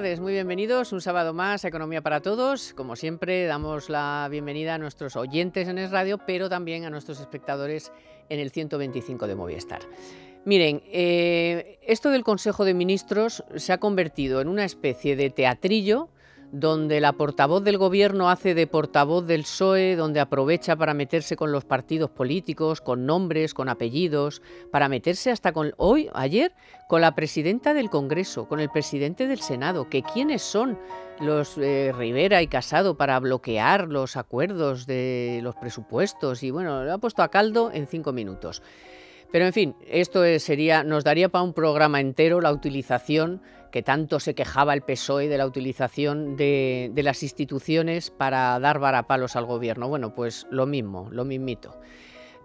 tardes, muy bienvenidos un sábado más a Economía para Todos. Como siempre, damos la bienvenida a nuestros oyentes en Es Radio, pero también a nuestros espectadores en el 125 de Movistar. Miren, esto del Consejo de Ministros se ha convertido en una especie de teatrillo donde la portavoz del gobierno hace de portavoz del PSOE, donde aprovecha para meterse con los partidos políticos, con nombres, con apellidos, para meterse hasta ayer, con la presidenta del Congreso, con el presidente del Senado, que quiénes son los Rivera y Casado para bloquear los acuerdos de los presupuestos, y bueno, lo ha puesto a caldo en 5 minutos. Pero en fin, esto nos daría para un programa entero la utilización, que tanto se quejaba el PSOE de la utilización de las instituciones para dar varapalos al gobierno. Bueno, pues lo mismito.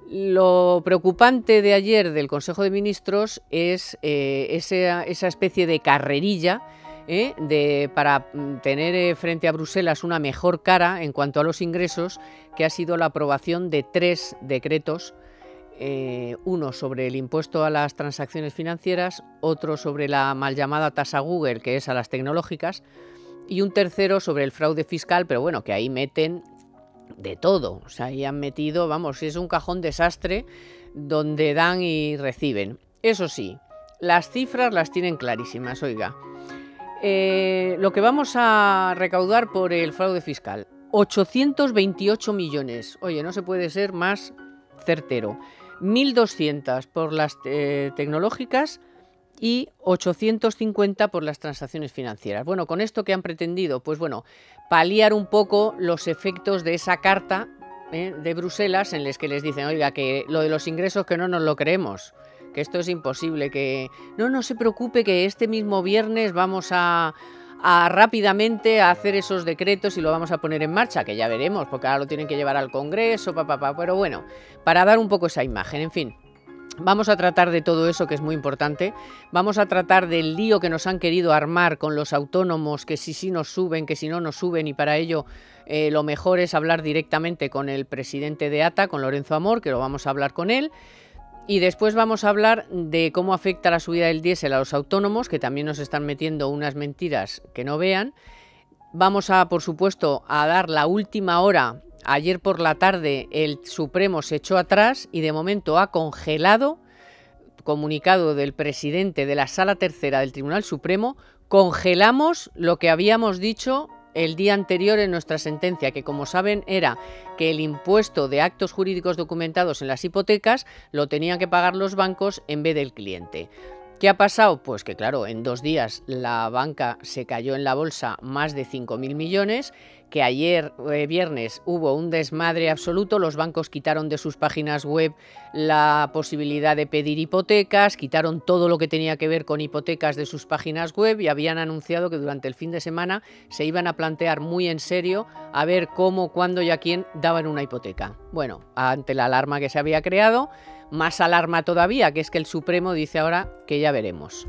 Lo preocupante de ayer del Consejo de Ministros es esa especie de carrerilla para tener frente a Bruselas una mejor cara en cuanto a los ingresos, que ha sido la aprobación de 3 decretos. Uno sobre el impuesto a las transacciones financieras, otro sobre la mal llamada tasa Google, que es a las tecnológicas, y un tercero sobre el fraude fiscal, pero bueno, que ahí meten de todo. O sea, ahí han metido, vamos, es un cajón desastre donde dan y reciben. Eso sí, las cifras las tienen clarísimas, oiga. Lo que vamos a recaudar por el fraude fiscal, 828 millones. Oye, no se puede ser más certero. 1.200 por las tecnológicas y 850 por las transacciones financieras. Bueno, ¿con esto qué han pretendido? Pues bueno, paliar un poco los efectos de esa carta de Bruselas en las que les dicen, oiga, que lo de los ingresos que no nos lo creemos, que esto es imposible, que no se preocupe, que este mismo viernes vamos a rápidamente a hacer esos decretos y lo vamos a poner en marcha, que ya veremos, porque ahora lo tienen que llevar al Congreso, pero bueno, para dar un poco esa imagen, en fin. Vamos a tratar de todo eso, que es muy importante. Vamos a tratar del lío que nos han querido armar con los autónomos, que si nos suben, que si no nos suben, y para ello lo mejor es hablar directamente con el presidente de ATA, con Lorenzo Amor, que lo vamos a hablar con él. Y después vamos a hablar de cómo afecta la subida del diésel a los autónomos, que también nos están metiendo unas mentiras que no vean. Vamos a, por supuesto, a dar la última hora. Ayer por la tarde el Supremo se echó atrás y de momento ha congelado, comunicado del presidente de la Sala Tercera del Tribunal Supremo, congelamos lo que habíamos dicho el día anterior en nuestra sentencia, que como saben era que el impuesto de actos jurídicos documentados en las hipotecas lo tenían que pagar los bancos en vez del cliente. ¿Qué ha pasado? Pues que claro, en 2 días la banca se cayó en la bolsa más de 5.000 millones, que ayer viernes hubo un desmadre absoluto, los bancos quitaron de sus páginas web la posibilidad de pedir hipotecas, quitaron todo lo que tenía que ver con hipotecas de sus páginas web y habían anunciado que durante el fin de semana se iban a plantear muy en serio a ver cómo, cuándo y a quién daban una hipoteca. Bueno, ante la alarma que se había creado, más alarma todavía, que es que el Supremo dice ahora que ya veremos.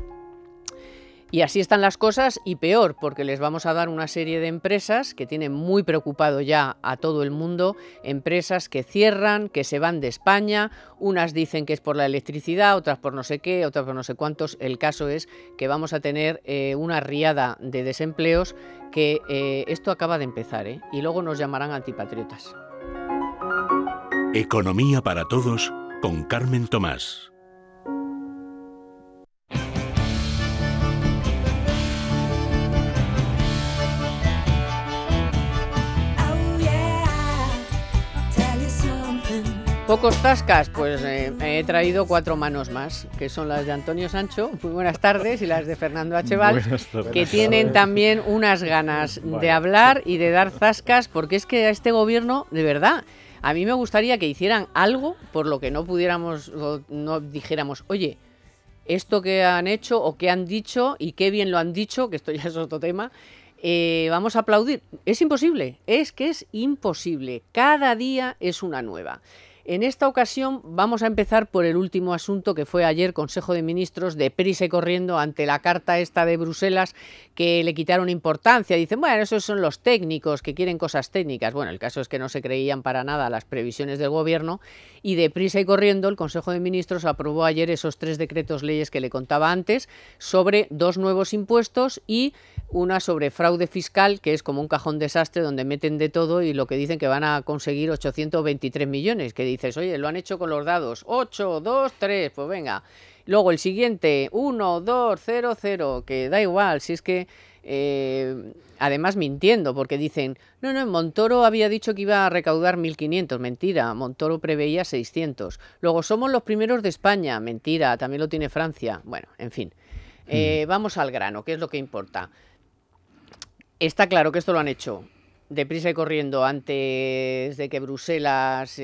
Y así están las cosas, y peor, porque les vamos a dar una serie de empresas que tienen muy preocupado ya a todo el mundo, empresas que cierran, que se van de España, unas dicen que es por la electricidad, otras por no sé qué, otras por no sé cuántos. El caso es que vamos a tener una riada de desempleos, que esto acaba de empezar, y luego nos llamarán antipatriotas. Economía para Todos con Carmen Tomás. Pocos tascas, pues he traído 4 manos más, que son las de Antonio Sancho, muy buenas tardes, y las de Fernando Acheval, que tienen también unas ganas de hablar y de dar zascas, porque es que a este gobierno, de verdad, a mí me gustaría que hicieran algo por lo que no pudiéramos, o no dijéramos, oye, esto que han hecho o que han dicho, y qué bien lo han dicho, que esto ya es otro tema, vamos a aplaudir. Es imposible, es que es imposible, cada día es una nueva. En esta ocasión vamos a empezar por el último asunto, que fue ayer Consejo de Ministros, deprisa y corriendo ante la carta esta de Bruselas, que le quitaron importancia. Dicen, bueno, esos son los técnicos que quieren cosas técnicas. Bueno, el caso es que no se creían para nada las previsiones del Gobierno y deprisa y corriendo el Consejo de Ministros aprobó ayer esos 3 decretos leyes que le contaba antes sobre 2 nuevos impuestos y una sobre fraude fiscal, que es como un cajón desastre donde meten de todo y lo que dicen que van a conseguir 823 millones, que dices, oye, lo han hecho con los dados, 8, 2, 3, pues venga. Luego el siguiente, 1, 2, 0, 0, que da igual, si es que además mintiendo, porque dicen, no, Montoro había dicho que iba a recaudar 1.500, mentira, Montoro preveía 600. Luego, somos los primeros de España, mentira, también lo tiene Francia. Bueno, en fin, vamos al grano, ¿qué es lo que importa? Está claro que esto lo han hecho deprisa y corriendo antes de que Bruselas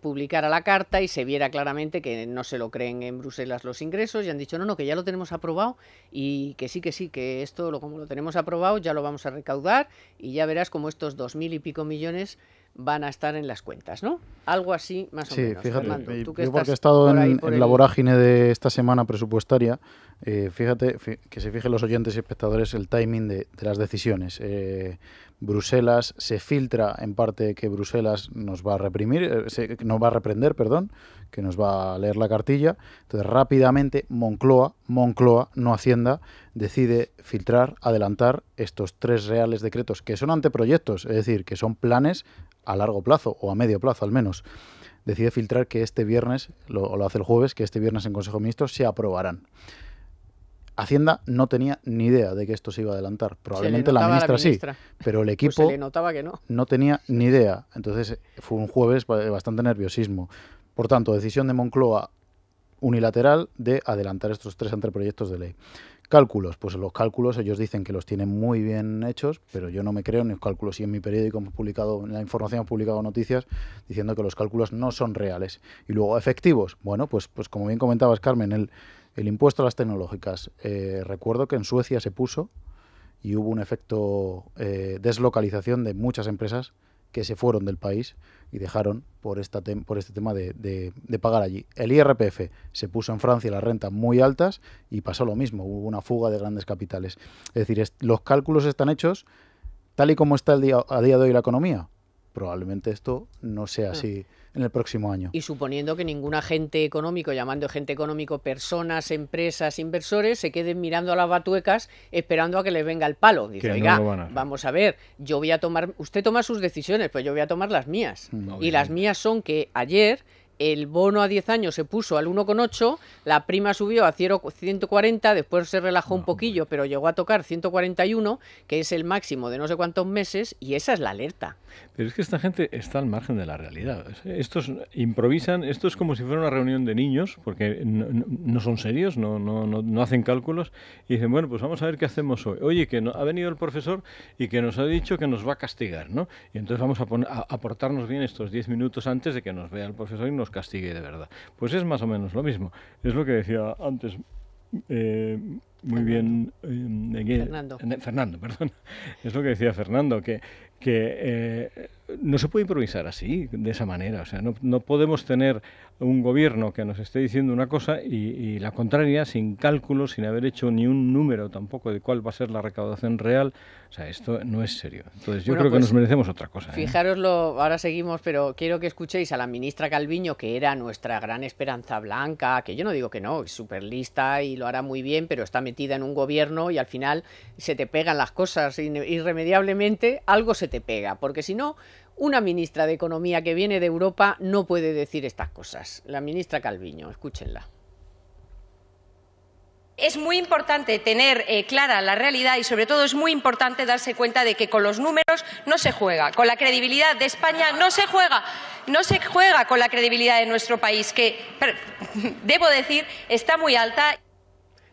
publicara la carta y se viera claramente que no se lo creen en Bruselas los ingresos y han dicho, no, que ya lo tenemos aprobado y que sí, que esto, como lo tenemos aprobado, ya lo vamos a recaudar y ya verás como estos 2.000 y pico millones van a estar en las cuentas, ¿no? Algo así más o menos. Fíjate, Fernando, tú que yo porque he estás estado en la vorágine de esta semana presupuestaria, fíjate, que se fijen los oyentes y espectadores el timing de las decisiones. Bruselas, se filtra en parte que Bruselas nos va a reprender, que nos va a leer la cartilla. Entonces rápidamente Moncloa, no Hacienda, decide filtrar, adelantar estos 3 reales decretos, que son anteproyectos, es decir, que son planes a largo plazo o a medio plazo al menos. Decide filtrar que este viernes, lo hace el jueves, que este viernes en Consejo de Ministros se aprobarán. Hacienda no tenía ni idea de que esto se iba a adelantar. Probablemente la ministra sí, pero el equipo pues se le notaba que no tenía ni idea. Entonces fue un jueves bastante nerviosismo. Por tanto, decisión de Moncloa unilateral de adelantar estos 3 anteproyectos de ley. Cálculos, pues los cálculos ellos dicen que los tienen muy bien hechos, pero yo no me creo en los cálculos y en mi periódico hemos publicado, en la información hemos publicado noticias diciendo que los cálculos no son reales. Y luego efectivos, bueno, pues como bien comentabas, Carmen, el impuesto a las tecnológicas. Recuerdo que en Suecia se puso y hubo un efecto deslocalización de muchas empresas que se fueron del país y dejaron por este tema de pagar allí. El IRPF se puso en Francia, las rentas muy altas, y pasó lo mismo, hubo una fuga de grandes capitales. Es decir, los cálculos están hechos tal y como está a día de hoy la economía. Probablemente esto no sea así en el próximo año. Y suponiendo que ningún agente económico, llamando agente económico personas, empresas, inversores, se queden mirando a las batuecas esperando a que les venga el palo. Dice, oiga, vamos a ver, yo voy a tomar, usted toma sus decisiones, pues yo voy a tomar las mías. Y las mías son que ayer el bono a 10 años se puso al 1,8, la prima subió a 140, después se relajó un poquillo, pero llegó a tocar 141, que es el máximo de no sé cuántos meses, y esa es la alerta. Pero es que esta gente está al margen de la realidad. Estos improvisan, esto es como si fuera una reunión de niños, porque no son serios, no hacen cálculos, y dicen, bueno, pues vamos a ver qué hacemos hoy. Oye, que ha venido el profesor y que nos ha dicho que nos va a castigar, ¿no? Y entonces vamos a portarnos bien estos 10 minutos antes de que nos vea el profesor y nos castigue de verdad. Pues es más o menos lo mismo. Es lo que decía antes muy bien Fernando, perdón. Es lo que decía Fernando, que no se puede improvisar así, de esa manera. O sea, no podemos tener un gobierno que nos esté diciendo una cosa y la contraria, sin cálculos, sin haber hecho ni un número tampoco de cuál va a ser la recaudación real. O sea, esto no es serio. Entonces yo creo que nos merecemos otra cosa. Fijároslo, ahora seguimos, pero quiero que escuchéis a la ministra Calviño, que era nuestra gran esperanza blanca, que yo no digo que no, es súper lista y lo hará muy bien, pero está metida en un gobierno y al final se te pegan las cosas irremediablemente, algo se te pega, porque si no, una ministra de Economía que viene de Europa no puede decir estas cosas. La ministra Calviño, escúchenla. Es muy importante tener clara la realidad y, sobre todo, es muy importante darse cuenta de que con los números no se juega, con la credibilidad de España no se juega con la credibilidad de nuestro país, que, debo decir, está muy alta.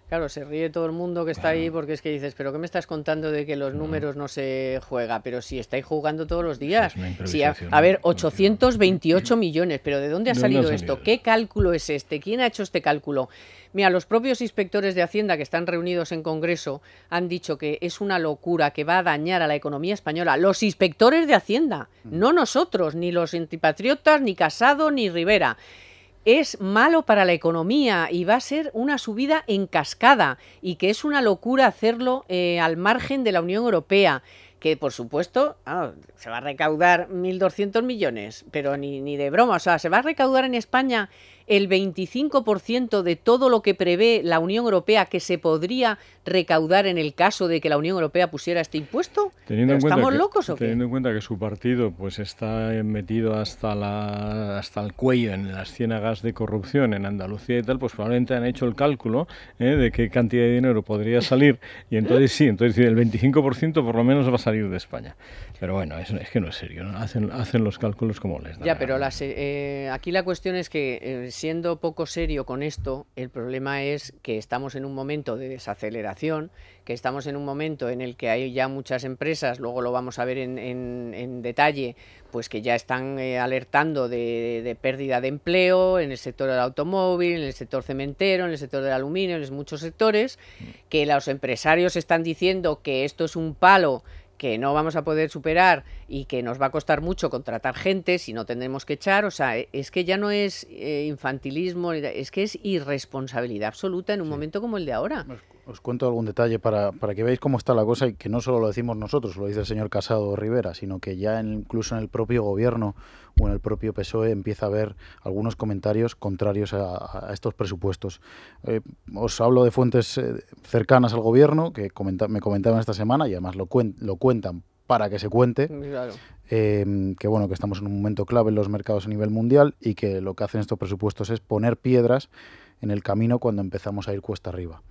Claro, se ríe todo el mundo que está ahí porque es que dices, pero ¿qué me estás contando de que los números no se juega? Pero si estáis jugando todos los días. Es una Sí, improvisación, a ver, ¿no? 828 millones, pero ¿de dónde ha ¿De dónde salido ha salido esto? eso? ¿Qué cálculo es este? ¿Quién ha hecho este cálculo? Mira, los propios inspectores de Hacienda que están reunidos en Congreso han dicho que es una locura, que va a dañar a la economía española. Los inspectores de Hacienda, no nosotros, ni los antipatriotas, ni Casado, ni Rivera. Es malo para la economía y va a ser una subida en cascada y que es una locura hacerlo al margen de la Unión Europea, que por supuesto se va a recaudar 1.200 millones, pero ni de broma, o sea, se va a recaudar en España el 25% de todo lo que prevé la Unión Europea que se podría recaudar en el caso de que la Unión Europea pusiera este impuesto. ¿Estamos locos o qué? Teniendo en cuenta que su partido pues está metido hasta el cuello en las ciénagas de corrupción en Andalucía y tal, pues probablemente han hecho el cálculo de qué cantidad de dinero podría salir y entonces sí, entonces el 25% por lo menos va a salir de España. Pero bueno, es que no es serio, ¿no? Hacen los cálculos como les da. Ya, pero aquí la cuestión es que siendo poco serio con esto, el problema es que estamos en un momento de desaceleración, que estamos en un momento en el que hay ya muchas empresas, luego lo vamos a ver en detalle, pues que ya están alertando de pérdida de empleo en el sector del automóvil, en el sector cementero, en el sector del aluminio, en muchos sectores, que los empresarios están diciendo que esto es un palo que no vamos a poder superar y que nos va a costar mucho contratar gente si no tendremos que echar. O sea, es que ya no es infantilismo, es que es irresponsabilidad absoluta en un momento como el de ahora. Os cuento algún detalle para que veáis cómo está la cosa y que no solo lo decimos nosotros, lo dice el señor Casado o Rivera, sino que ya incluso en el propio gobierno o en el propio PSOE empieza a haber algunos comentarios contrarios a estos presupuestos. Os hablo de fuentes cercanas al gobierno que me comentaban esta semana y además lo cuentan para que se cuente. Claro. Que bueno, que estamos en un momento clave en los mercados a nivel mundial y que lo que hacen estos presupuestos es poner piedras en el camino cuando empezamos a ir cuesta arriba.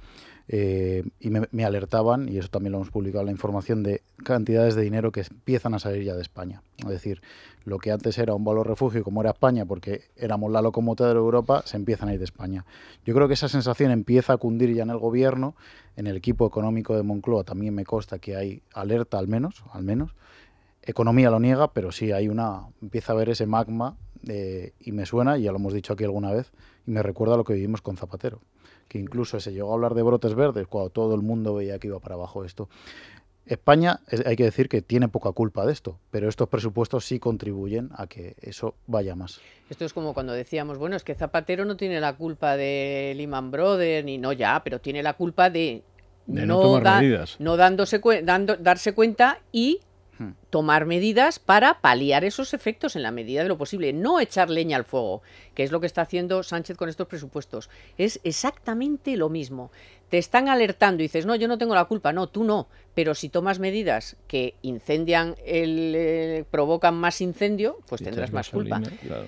Y me alertaban, y eso también lo hemos publicado en la información, de cantidades de dinero que empiezan a salir ya de España. Es decir, lo que antes era un valor refugio, como era España, porque éramos la locomotora de Europa, se empiezan a ir de España. Yo creo que esa sensación empieza a cundir ya en el gobierno, en el equipo económico de Moncloa también me consta que hay alerta al menos. Economía lo niega, pero sí empieza a haber ese magma y me suena, y ya lo hemos dicho aquí alguna vez, y me recuerda a lo que vivimos con Zapatero, que incluso se llegó a hablar de brotes verdes cuando todo el mundo veía que iba para abajo esto. España, hay que decir que tiene poca culpa de esto, pero estos presupuestos sí contribuyen a que eso vaya más. Esto es como cuando decíamos, bueno, es que Zapatero no tiene la culpa de Lehman Brothers, pero tiene la culpa de no tomar medidas. No darse cuenta y tomar medidas para paliar esos efectos en la medida de lo posible, no echar leña al fuego, que es lo que está haciendo Sánchez con estos presupuestos. Es exactamente lo mismo. Te están alertando y dices, no, yo no tengo la culpa, no, tú no, pero si tomas medidas que incendian, provocan más incendio, pues tendrás más culpa. Claro.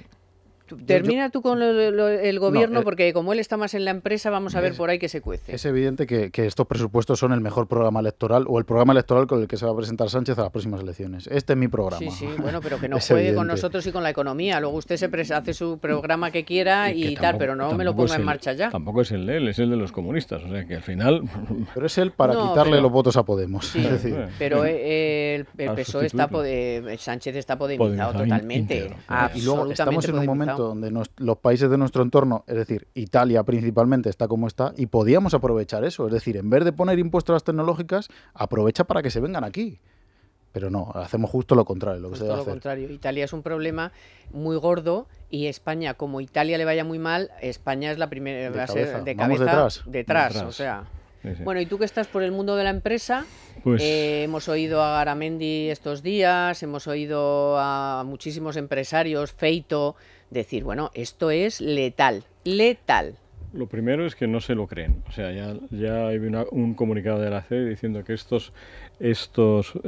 Termina tú con el gobierno, porque como él está más en la empresa, vamos a ver por ahí que se cuece. Es evidente que estos presupuestos son el mejor programa electoral o el programa electoral con el que se va a presentar Sánchez a las próximas elecciones. Este es mi programa. Sí, bueno, pero que no juegue con nosotros y con la economía. Luego usted hace su programa que quiera y tal, pero no me lo ponga en marcha ya. Tampoco es el de él, es el de los comunistas. O sea que al final... Pero es él para quitarle los votos a Podemos. Sí, es decir, pero el PSOE Sánchez está podemizado totalmente. Y luego estamos en un momento donde los países de nuestro entorno, es decir, Italia principalmente, está como está, y podíamos aprovechar eso. Es decir, en vez de poner impuestos a las tecnológicas, aprovecha para que se vengan aquí. Pero no, hacemos justo lo contrario. Lo contrario. Italia es un problema muy gordo y España, como Italia le vaya muy mal, España es la primera, va a ser de cabeza detrás. O sea... Sí. Bueno, y tú que estás por el mundo de la empresa, pues... hemos oído a Garamendi estos días, hemos oído a muchísimos empresarios, Feito, decir, bueno, esto es letal. Lo primero es que no se lo creen. O sea, ya hay un comunicado de la CE diciendo que estos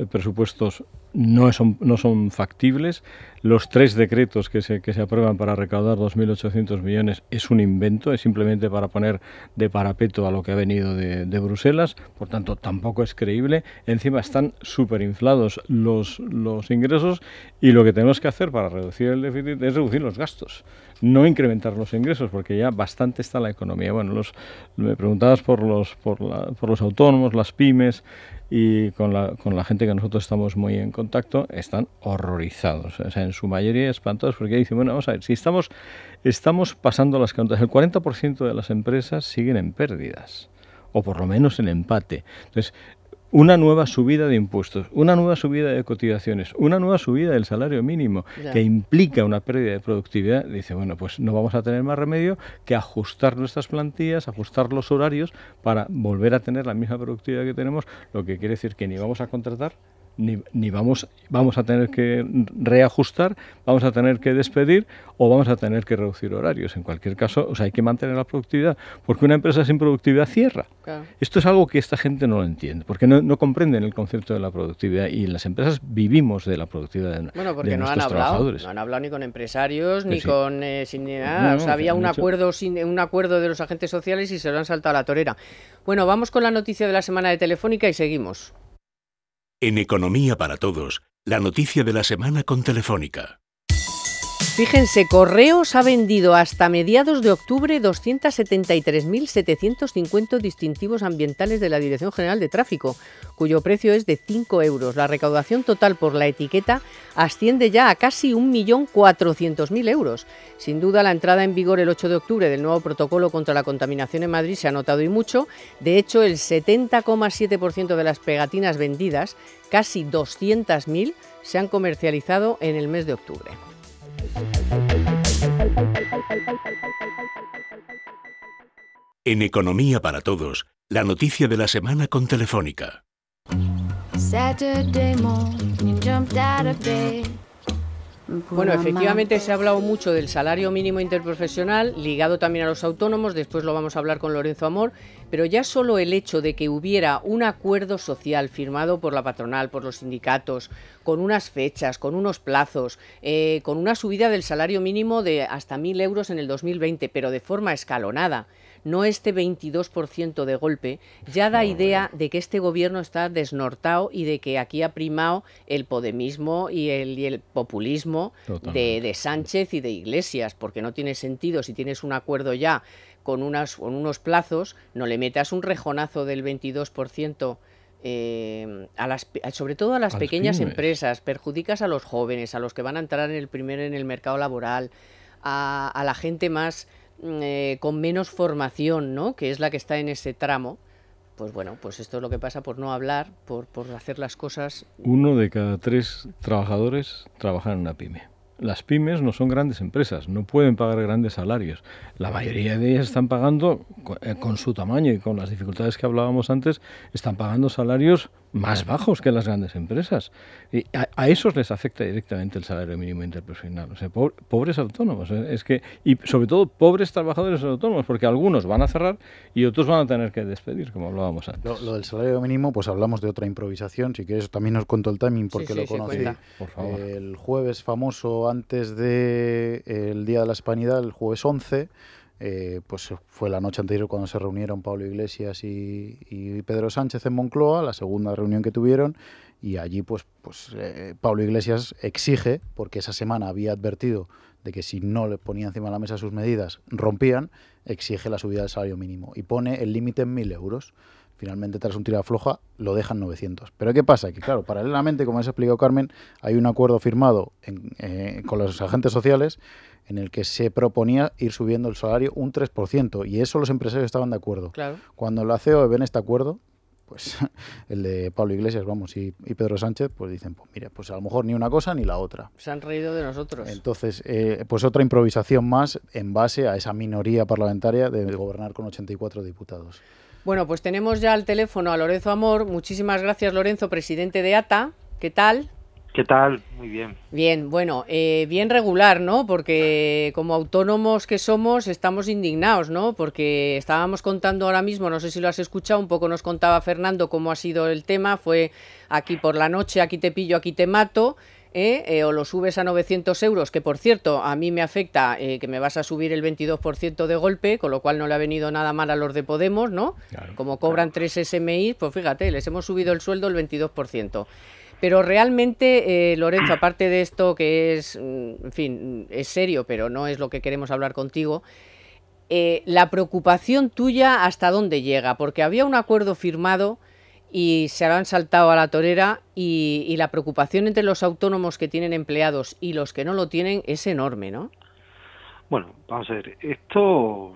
presupuestos no son factibles. Los 3 decretos que se aprueban para recaudar 2.800 millones es un invento, es simplemente para poner de parapeto a lo que ha venido de Bruselas, por tanto tampoco es creíble. Encima están superinflados los ingresos, y lo que tenemos que hacer para reducir el déficit es reducir los gastos, no incrementar los ingresos, porque ya bastante está la economía. Bueno, me preguntabas por los autónomos, las pymes, y con la gente que nosotros estamos muy en contacto, están horrorizados, o sea, en su mayoría espantados, porque dicen, bueno, vamos a ver, si estamos pasando las cuentas, el 40% de las empresas siguen en pérdidas, o por lo menos en empate. Entonces, una nueva subida de impuestos, una nueva subida de cotizaciones, una nueva subida del salario mínimo, que implica una pérdida de productividad, dice, bueno, pues no vamos a tener más remedio que ajustar nuestras plantillas, ajustar los horarios para volver a tener la misma productividad que tenemos, lo que quiere decir que ni vamos a contratar, ni vamos a tener que reajustar, vamos a tener que despedir o vamos a tener que reducir horarios. En cualquier caso, o sea, hay que mantener la productividad, porque una empresa sin productividad cierra. Claro. Esto es algo que esta gente no lo entiende, porque no comprenden el concepto de la productividad, y en las empresas vivimos de la productividad de porque nuestros trabajadores. No han hablado ni con empresarios, ni sí. con sin ni nada. O sea, había un acuerdo de los agentes sociales y se lo han saltado a la torera. Bueno, vamos con la noticia de la semana de Telefónica y seguimos. En Economía para Todos, la noticia de la semana con Telefónica. Fíjense, Correos ha vendido hasta mediados de octubre 273.750 distintivos ambientales de la Dirección General de Tráfico, cuyo precio es de 5 euros. La recaudación total por la etiqueta asciende ya a casi 1.400.000 euros. Sin duda, la entrada en vigor el 8 de octubre del nuevo protocolo contra la contaminación en Madrid se ha notado y mucho. De hecho, el 70,7% de las pegatinas vendidas, casi 200.000, se han comercializado en el mes de octubre. En Economía para Todos, la noticia de la semana con Telefónica. Bueno, efectivamente se ha hablado mucho del salario mínimo interprofesional, ligado también a los autónomos, después lo vamos a hablar con Lorenzo Amor, pero ya solo el hecho de que hubiera un acuerdo social firmado por la patronal, por los sindicatos, con unas fechas, con unos plazos, con una subida del salario mínimo de hasta 1.000 euros en el 2020, pero de forma escalonada, no este 22% de golpe, ya da idea de que este gobierno está desnortado y de que aquí ha primado el podemismo y el populismo de Sánchez y de Iglesias, porque no tiene sentido, si tienes un acuerdo ya con unos plazos, no le metas un rejonazo del 22%. Sobre todo a las pequeñas empresas, perjudicas a los jóvenes, a los que van a entrar en el mercado laboral, a la gente más con menos formación, ¿no?, que es la que está en ese tramo. Pues bueno, pues esto es lo que pasa por no hablar, por hacer las cosas. 1 de cada 3 trabajadores trabaja en una pyme. Las pymes no son grandes empresas, no pueden pagar grandes salarios. La mayoría de ellas están pagando, con su tamaño y con las dificultades que hablábamos antes, están pagando salarios más bajos que las grandes empresas. Y a esos les afecta directamente el salario mínimo interprofesional. O sea, pobres autónomos. Y sobre todo pobres trabajadores autónomos, porque algunos van a cerrar y otros van a tener que despedir, como hablábamos antes. Lo del salario mínimo, pues hablamos de otra improvisación. Si quieres, también os cuento el timing porque lo conocí. Por favor. El jueves famoso, antes del Día de la Hispanidad, el jueves 11, pues fue la noche anterior cuando se reunieron Pablo Iglesias y Pedro Sánchez en Moncloa, la segunda reunión que tuvieron, y allí pues Pablo Iglesias exige, porque esa semana había advertido de que si no le ponía encima de la mesa sus medidas, rompían, exige la subida del salario mínimo y pone el límite en 1.000 euros. Finalmente, tras un tira floja, lo dejan 900. Pero ¿qué pasa? Que claro, paralelamente, como has explicado, Carmen, hay un acuerdo firmado con los agentes sociales en el que se proponía ir subiendo el salario un 3%, y eso los empresarios estaban de acuerdo. Claro. Cuando la COE ven este acuerdo, pues el de Pablo Iglesias, y Pedro Sánchez, pues dicen, pues mira, pues a lo mejor ni una cosa ni la otra. Se han reído de nosotros. Entonces, pues otra improvisación más en base a esa minoría parlamentaria de gobernar con 84 diputados. Bueno, pues tenemos ya al teléfono a Lorenzo Amor. Muchísimas gracias, Lorenzo, presidente de ATA. ¿Qué tal? ¿Qué tal? Muy bien. Bien, bueno, bien regular, ¿no? Porque como autónomos que somos estamos indignados, ¿no? Porque estábamos contando ahora mismo, no sé si lo has escuchado, un poco nos contaba Fernando cómo ha sido el tema, fue aquí por la noche, aquí te pillo, aquí te mato, o lo subes a 900 euros, que por cierto a mí me afecta que me vas a subir el 22% de golpe, con lo cual no le ha venido nada mal a los de Podemos, ¿no? Claro, Como cobran 3 SMI, pues fíjate, les hemos subido el sueldo el 22%. Pero realmente, Lorenzo, aparte de esto que es, en fin, es serio, pero no es lo que queremos hablar contigo, la preocupación tuya, ¿hasta dónde llega? Porque había un acuerdo firmado y se lo han saltado a la torera y la preocupación entre los autónomos que tienen empleados y los que no lo tienen es enorme, ¿no? Bueno, vamos a ver, esto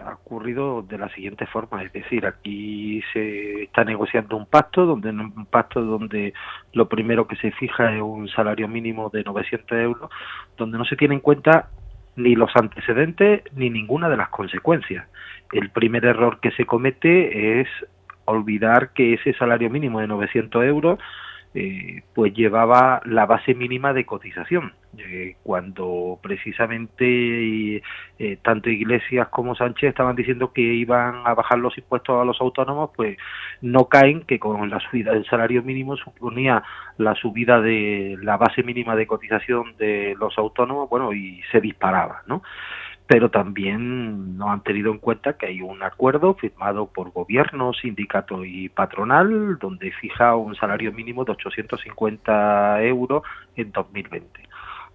ha ocurrido de la siguiente forma, es decir, aquí se está negociando un pacto donde lo primero que se fija es un salario mínimo de 900 euros, donde no se tiene en cuenta ni los antecedentes ni ninguna de las consecuencias. El primer error que se comete es olvidar que ese salario mínimo de 900 euros pues llevaba la base mínima de cotización, cuando precisamente tanto Iglesias como Sánchez estaban diciendo que iban a bajar los impuestos a los autónomos, pues no caen, que con la subida del salario mínimo suponía la subida de la base mínima de cotización de los autónomos, bueno, y se disparaba, ¿no? Pero también no han tenido en cuenta que hay un acuerdo firmado por gobierno, sindicato y patronal, donde fija un salario mínimo de 850 euros en 2020.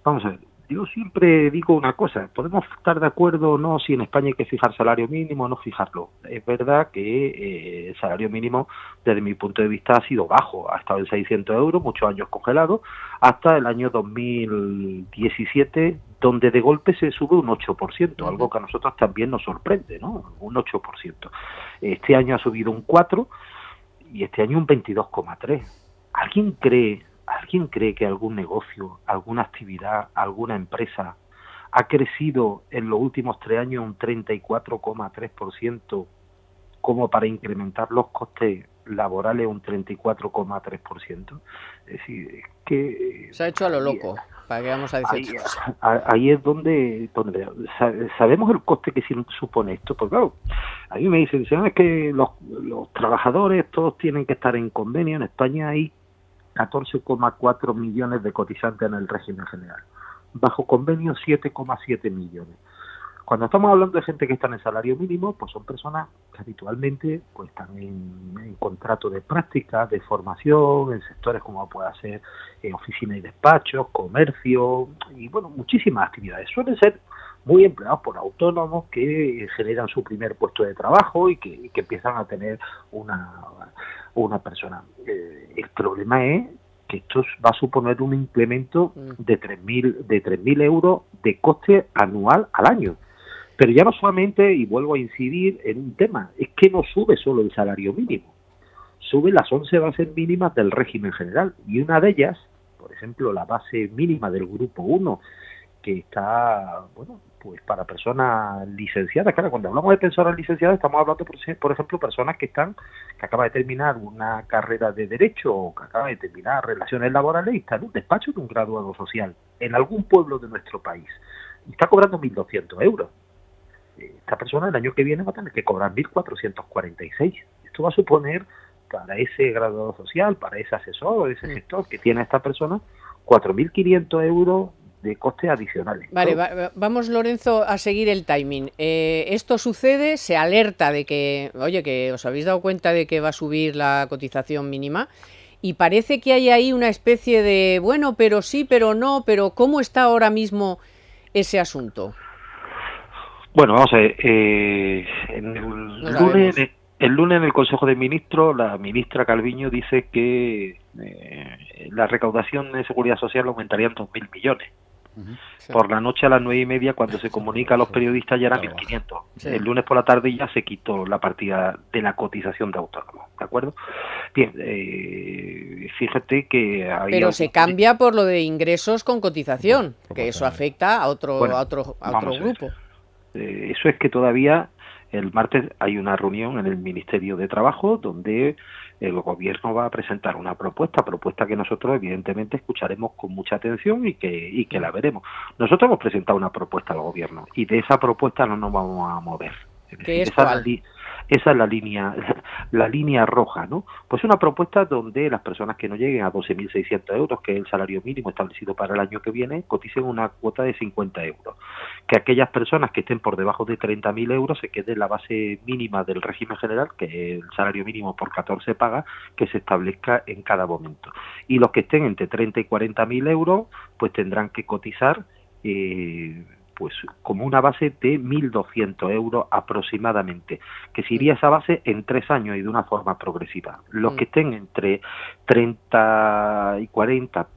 Vamos a ver, yo siempre digo una cosa, podemos estar de acuerdo o no si en España hay que fijar salario mínimo o no fijarlo. Es verdad que el salario mínimo, desde mi punto de vista, ha sido bajo, ha estado en 600 euros, muchos años congelado, hasta el año 2017, donde de golpe se sube un 8%, algo que a nosotros también nos sorprende, ¿no? Un 8%. Este año ha subido un 4% y este año un 22,3%. ¿Alguien cree que algún negocio, alguna actividad, alguna empresa ha crecido en los últimos 3 años un 34,3% como para incrementar los costes laborales un 34,3%? Es decir, es que se ha hecho a lo loco, para que vamos a decir. Ahí es donde sabemos el coste que supone esto, porque claro, a mí me dicen, es que los trabajadores todos tienen que estar en convenio. En España hay 14,4 millones de cotizantes en el régimen general. Bajo convenio 7,7 millones. Cuando estamos hablando de gente que está en el salario mínimo, pues son personas que habitualmente pues están en contrato de práctica, de formación, en sectores como pueda ser oficinas y despachos, comercio y bueno, muchísimas actividades. Suelen ser muy empleados por autónomos que generan su primer puesto de trabajo y que empiezan a tener una persona. El problema es que esto va a suponer un incremento de 3.000 euros de coste anual al año. Pero ya no solamente, y vuelvo a incidir en un tema, es que no sube solo el salario mínimo, sube las 11 bases mínimas del régimen general, y una de ellas, por ejemplo, la base mínima del grupo 1, que está, bueno, pues para personas licenciadas. Claro, cuando hablamos de personas licenciadas estamos hablando, por ejemplo, personas que acaban de terminar una carrera de Derecho o que acaban de terminar relaciones laborales y están en un despacho de un graduado social en algún pueblo de nuestro país y está cobrando 1.200 euros. Esta persona el año que viene va a tener que cobrar 1.446. Esto va a suponer para ese graduado social, para ese asesor, ese gestor que tiene esta persona, 4.500 euros de costes adicionales. Vale, vamos, Lorenzo, a seguir el timing. Esto sucede, se alerta de que, oye, que os habéis dado cuenta de que va a subir la cotización mínima y parece que hay ahí una especie de, bueno, pero sí, pero no, pero ¿cómo está ahora mismo ese asunto? Bueno, vamos a ver, el lunes en el Consejo de Ministros, la ministra Calviño dice que la recaudación de Seguridad Social aumentaría en 2.000 millones. Sí. Por la noche a las 9:30, cuando se comunica a los periodistas, ya era 1.500. Sí. El lunes por la tarde ya se quitó la partida de la cotización de autónomos, ¿de acuerdo? Bien, fíjate que... Pero se cambia por lo de ingresos con cotización, que eso afecta a otro grupo. Eso es que todavía el martes hay una reunión en el Ministerio de Trabajo donde el gobierno va a presentar una propuesta que nosotros evidentemente escucharemos con mucha atención y que la veremos. Nosotros hemos presentado una propuesta al gobierno y de esa propuesta no nos vamos a mover. Es decir, esa es la línea roja, ¿no? Pues una propuesta donde las personas que no lleguen a 12.600 euros, que es el salario mínimo establecido para el año que viene, coticen una cuota de 50 euros. Que aquellas personas que estén por debajo de 30.000 euros se quede la base mínima del régimen general, que es el salario mínimo por 14 pagas, que se establezca en cada momento. Y los que estén entre 30 y 40.000 euros, pues tendrán que cotizar pues como una base de 1.200 euros aproximadamente, que se iría esa base en 3 años y de una forma progresiva. Los que estén entre 30 y 40,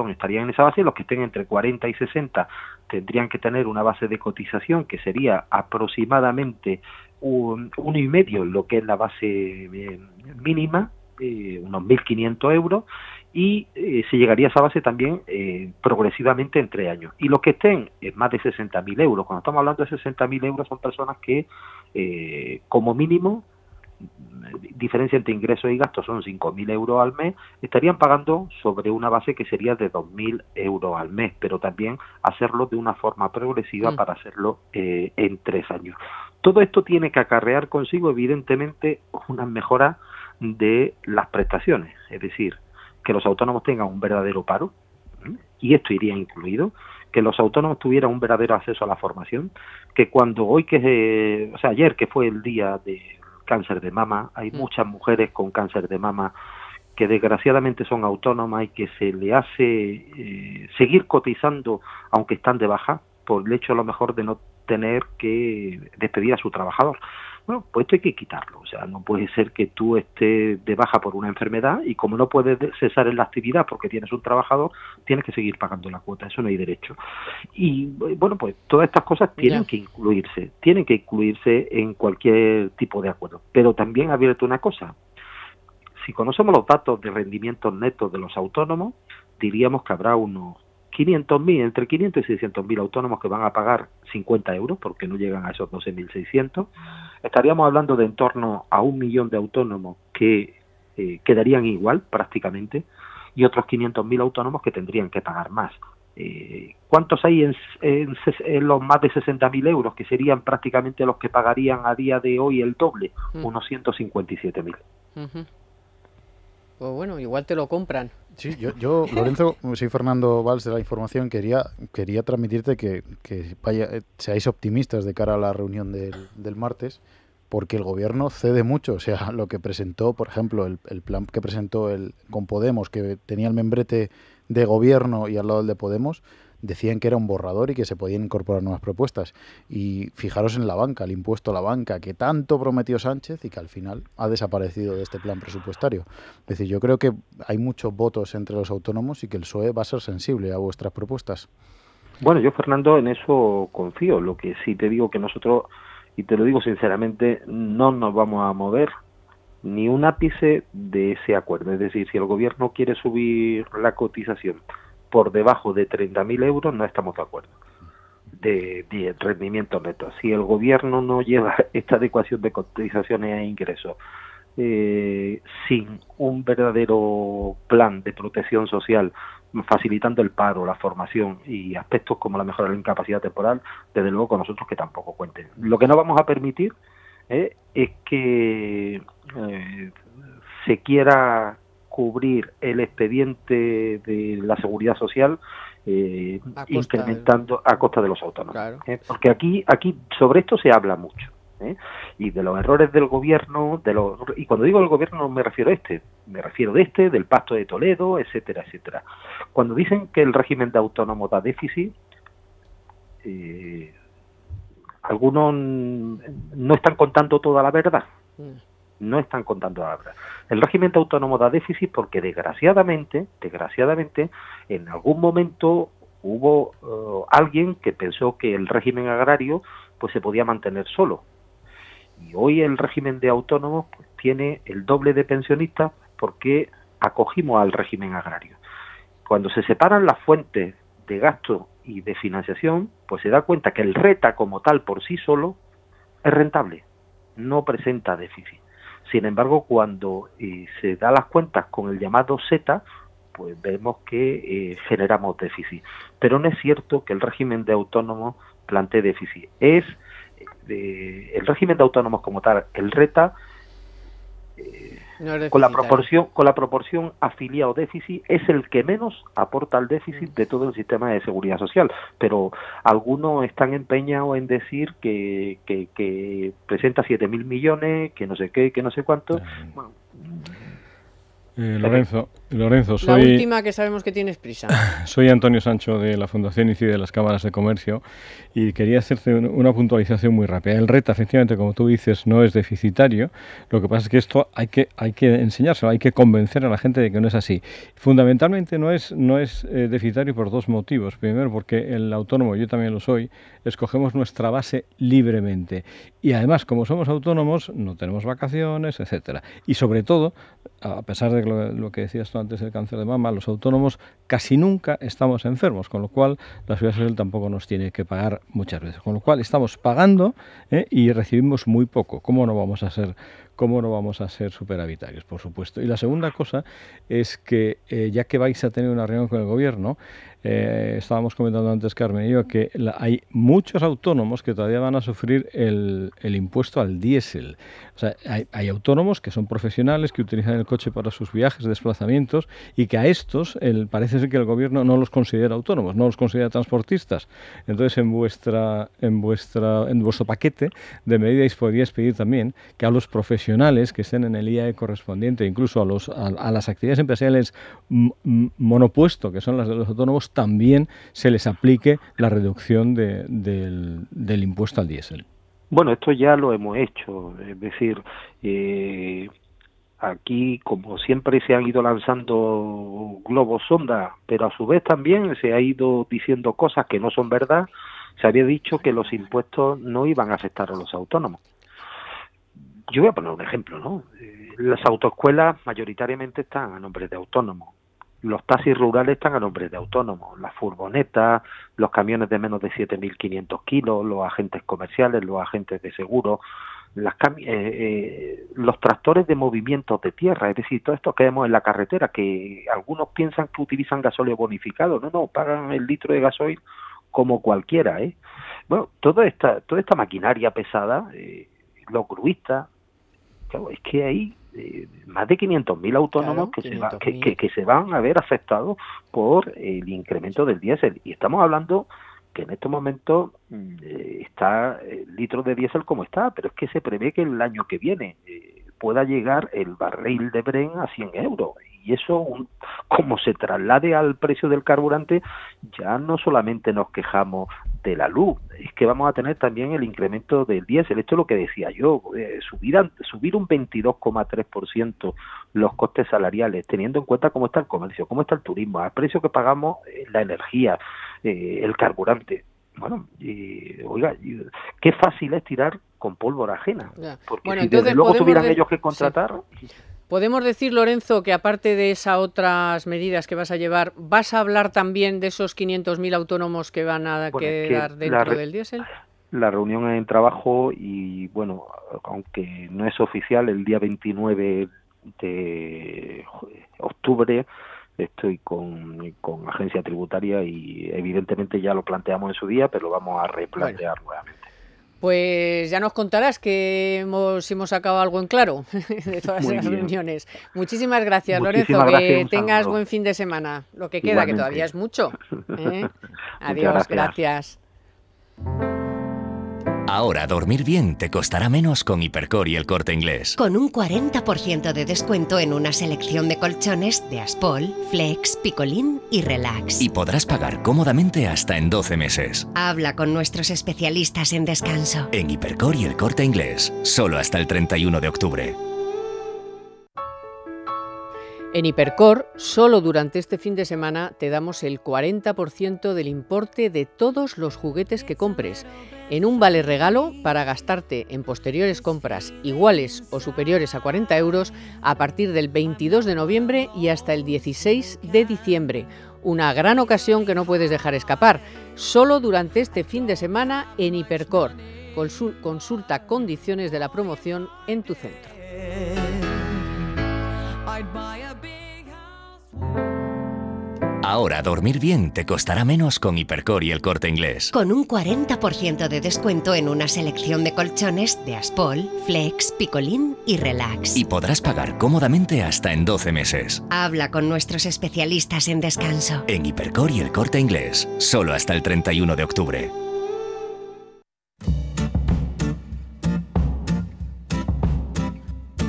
estarían en esa base, los que estén entre 40 y 60 tendrían que tener una base de cotización que sería aproximadamente 1,5, lo que es la base mínima, unos 1.500 euros, y se llegaría a esa base también progresivamente en 3 años. Y los que estén en más de 60.000 euros, cuando estamos hablando de 60.000 euros, son personas que como mínimo, diferencia entre ingresos y gastos son 5.000 euros al mes, estarían pagando sobre una base que sería de 2.000 euros al mes, pero también hacerlo de una forma progresiva para hacerlo en 3 años. Todo esto tiene que acarrear consigo, evidentemente, una mejora de las prestaciones, es decir, que los autónomos tengan un verdadero paro, y esto iría incluido, que los autónomos tuvieran un verdadero acceso a la formación, que ayer que fue el día de cáncer de mama, hay muchas mujeres con cáncer de mama que desgraciadamente son autónomas y que se le hace seguir cotizando aunque están de baja, por el hecho a lo mejor de no tener que despedir a su trabajador. Bueno, pues esto hay que quitarlo, o sea, no puede ser que tú estés de baja por una enfermedad y como no puedes cesar en la actividad porque tienes un trabajador, tienes que seguir pagando la cuota, eso no hay derecho. Y bueno, pues todas estas cosas tienen que incluirse en cualquier tipo de acuerdo, pero también advierto una cosa, si conocemos los datos de rendimientos netos de los autónomos, diríamos que habrá unos 500.000, entre 500 y 600.000 autónomos que van a pagar 50 euros porque no llegan a esos 12.600. Estaríamos hablando de en torno a 1 millón de autónomos que quedarían igual prácticamente y otros 500.000 autónomos que tendrían que pagar más. ¿Cuántos hay en los más de 60.000 euros, que serían prácticamente los que pagarían a día de hoy el doble? Unos 157.000. Pues bueno, igual te lo compran. Sí, yo Lorenzo, soy Fernando Valls de La Información, quería transmitirte que seáis optimistas de cara a la reunión del martes, porque el gobierno cede mucho. O sea, lo que presentó, por ejemplo, el plan que presentó con Podemos, que tenía el membrete de gobierno y al lado el de Podemos, decían que era un borrador y que se podían incorporar nuevas propuestas. Y fijaros en la banca, el impuesto a la banca, que tanto prometió Sánchez y que al final ha desaparecido de este plan presupuestario. Es decir, yo creo que hay muchos votos entre los autónomos y que el PSOE va a ser sensible a vuestras propuestas. Bueno, yo, Fernando, en eso confío. Lo que sí te digo que nosotros, y te lo digo sinceramente, no nos vamos a mover ni un ápice de ese acuerdo. Es decir, si el gobierno quiere subir la cotización por debajo de 30.000 euros, no estamos de acuerdo, de rendimiento neto. Si el gobierno no lleva esta adecuación de cotizaciones e ingresos sin un verdadero plan de protección social, facilitando el paro, la formación y aspectos como la mejora de la incapacidad temporal, desde luego con nosotros que tampoco cuenten. Lo que no vamos a permitir es que se quiera cubrir el expediente de la seguridad social incrementando a costa de los autónomos. Claro. Porque aquí sobre esto se habla mucho. Y de los errores del gobierno, y cuando digo el gobierno no me refiero a me refiero del Pacto de Toledo, etcétera, etcétera. Cuando dicen que el régimen de autónomos da déficit, algunos no están contando toda la verdad. No están contando la verdad. El régimen de autónomo da déficit porque desgraciadamente, en algún momento hubo alguien que pensó que el régimen agrario pues se podía mantener solo. Y hoy el régimen de autónomos pues, tiene el doble de pensionistas porque acogimos al régimen agrario. Cuando se separan las fuentes de gasto y de financiación, pues se da cuenta que el RETA como tal por sí solo es rentable, no presenta déficit. Sin embargo, cuando se da las cuentas con el llamado Z, pues vemos que generamos déficit. Pero no es cierto que el régimen de autónomos plantee déficit. Es el régimen de autónomos como tal, el RETA, con la proporción afiliado-déficit, es el que menos aporta al déficit de todo el sistema de seguridad social. Pero algunos están empeñados en decir que presenta 7.000 millones, que no sé qué, que no sé cuánto. Bueno, Lorenzo, la última, que sabemos que tienes prisa. Soy Antonio Sancho de la Fundación ICI de las Cámaras de Comercio y quería hacerte una puntualización muy rápida. El RETA, efectivamente, como tú dices, no es deficitario. Lo que pasa es que esto hay que enseñárselo, hay que convencer a la gente de que no es así. Fundamentalmente no es deficitario por dos motivos. Primero, porque el autónomo, yo también lo soy, escogemos nuestra base libremente. Y además, como somos autónomos, no tenemos vacaciones, etcétera. Y sobre todo, a pesar de lo que decías tú antes del cáncer de mama, los autónomos casi nunca estamos enfermos, con lo cual la Seguridad Social tampoco nos tiene que pagar muchas veces, con lo cual estamos pagando y recibimos muy poco. ¿Cómo no vamos a ser superavitarios, por supuesto? Y la segunda cosa es que ya que vais a tener una reunión con el gobierno, estábamos comentando antes Carmen y yo que hay muchos autónomos que todavía van a sufrir el impuesto al diésel. O sea, hay autónomos que son profesionales, que utilizan el coche para sus viajes, desplazamientos, y que a estos parece ser que el gobierno no los considera autónomos, no los considera transportistas. Entonces, en vuestro paquete de medidas podríais pedir también que a los profesionales que estén en el IAE correspondiente, incluso a las actividades empresariales monopuesto, que son las de los autónomos, también se les aplique la reducción del impuesto al diésel. Bueno, esto ya lo hemos hecho, es decir, aquí, como siempre, se han ido lanzando globos sonda, pero a su vez también se ha ido diciendo cosas que no son verdad. Se había dicho que los impuestos no iban a afectar a los autónomos. Yo voy a poner un ejemplo, ¿no? Las autoescuelas mayoritariamente están a nombre de autónomos. Los taxis rurales están a nombre de autónomos, las furgonetas, los camiones de menos de 7.500 kilos, los agentes comerciales, los agentes de seguro, los tractores de movimientos de tierra, es decir, todo esto que vemos en la carretera, que algunos piensan que utilizan gasóleo bonificado, no, pagan el litro de gasoil como cualquiera, ¿eh? Bueno, toda esta maquinaria pesada, los gruistas, claro, es que hay más de 500.000 autónomos, claro, que se van a ver afectados por el incremento del diésel. Y estamos hablando que en estos momentos está el litro de diésel como está, pero es que se prevé que el año que viene pueda llegar el barril de Brent a 100 euros. Y eso, como se traslade al precio del carburante, ya no solamente nos quejamos de la luz, es que vamos a tener también el incremento del diésel. Esto es lo que decía yo, subir un 22,3% los costes salariales, teniendo en cuenta cómo está el comercio, cómo está el turismo, al precio que pagamos la energía, el carburante. Bueno, oiga, qué fácil es tirar con pólvora ajena, porque si desde luego tuvieran ellos que contratar... Sí. ¿Podemos decir, Lorenzo, que aparte de esas otras medidas que vas a llevar, vas a hablar también de esos 500.000 autónomos que van a quedar dentro del diésel? La reunión es en trabajo y, bueno, aunque no es oficial, el día 29 de octubre estoy con Agencia Tributaria y evidentemente ya lo planteamos en su día, pero lo vamos a replantear nuevamente. Pues ya nos contarás que si hemos sacado algo en claro de todas esas reuniones. Muchísimas gracias, Lorenzo. Que tengas buen fin de semana. Lo que queda, que todavía es mucho. Adiós, gracias. Ahora dormir bien te costará menos con Hipercor y El Corte Inglés. Con un 40% de descuento en una selección de colchones de Aspol, Flex, Picolín y Relax. Y podrás pagar cómodamente hasta en 12 meses. Habla con nuestros especialistas en descanso. En Hipercor y El Corte Inglés, solo hasta el 31 de octubre. En Hipercor, solo durante este fin de semana te damos el 40% del importe de todos los juguetes que compres, en un vale regalo para gastarte en posteriores compras iguales o superiores a 40 euros a partir del 22 de noviembre y hasta el 16 de diciembre. Una gran ocasión que no puedes dejar escapar, solo durante este fin de semana en Hipercor. Consulta condiciones de la promoción en tu centro. Ahora dormir bien te costará menos con Hipercor y El Corte Inglés. Con un 40% de descuento en una selección de colchones de Aspol, Flex, Picolín y Relax. Y podrás pagar cómodamente hasta en 12 meses. Habla con nuestros especialistas en descanso. En Hipercor y El Corte Inglés, solo hasta el 31 de octubre.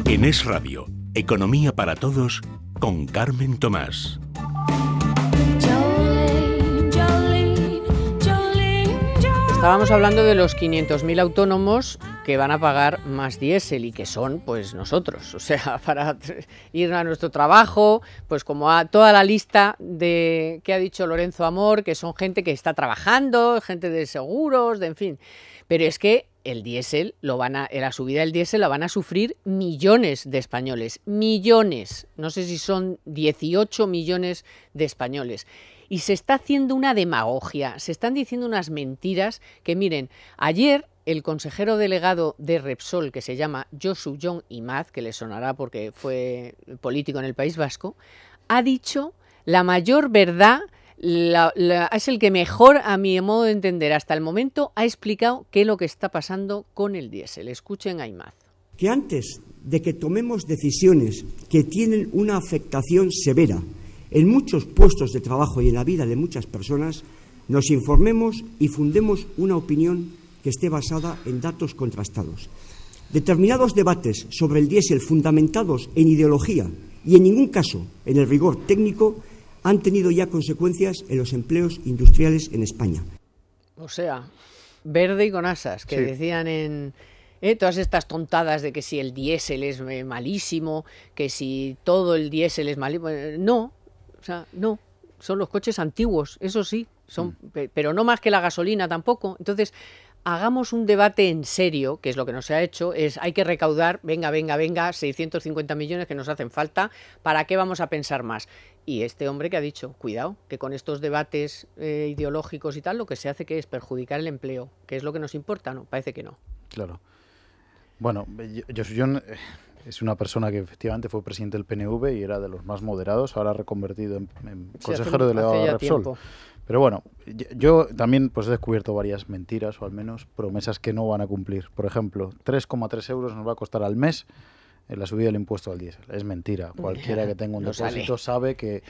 En Es Radio, Economía para Todos, con Carmen Tomás. Estábamos hablando de los 500.000 autónomos que van a pagar más diésel y que son pues nosotros, o sea, para ir a nuestro trabajo, pues como a toda la lista de que ha dicho Lorenzo Amor, que son gente que está trabajando, gente de seguros, en fin. Pero es que el diésel la subida del diésel la van a sufrir millones de españoles, millones, no sé si son 18 millones de españoles. Y se está haciendo una demagogia, se están diciendo unas mentiras que, miren, ayer el consejero delegado de Repsol, que se llama Josu Jon Imaz, que le sonará porque fue político en el País Vasco, ha dicho la mayor verdad, es el que mejor, a mi modo de entender, hasta el momento, ha explicado qué es lo que está pasando con el diésel. Escuchen a Imaz. Que antes de que tomemos decisiones que tienen una afectación severa en muchos puestos de trabajo y en la vida de muchas personas, nos informemos y fundemos una opinión que esté basada en datos contrastados. Determinados debates sobre el diésel fundamentados en ideología y en ningún caso en el rigor técnico han tenido ya consecuencias en los empleos industriales en España. O sea, verde y con asas, que sí. Decían en... todas estas tontadas de que si el diésel es malísimo, que si todo el diésel es malísimo... No. O sea, no, son los coches antiguos, eso sí, pero no más que la gasolina tampoco. Entonces, hagamos un debate en serio, que es lo que no se ha hecho, hay que recaudar, venga, 650 millones que nos hacen falta, ¿para qué vamos a pensar más? Y este hombre que ha dicho, cuidado, que con estos debates ideológicos y tal, lo que se hace que es perjudicar el empleo, que es lo que nos importa, ¿no? Parece que no. Claro. Bueno, Josu es una persona que efectivamente fue presidente del PNV y era de los más moderados, ahora reconvertido en consejero delegado de Repsol. Tiempo. Pero bueno, yo también pues he descubierto varias mentiras, o al menos promesas que no van a cumplir. Por ejemplo, 3,3 euros nos va a costar al mes la subida del impuesto al diésel. Es mentira. Cualquiera que tenga un depósito sabe que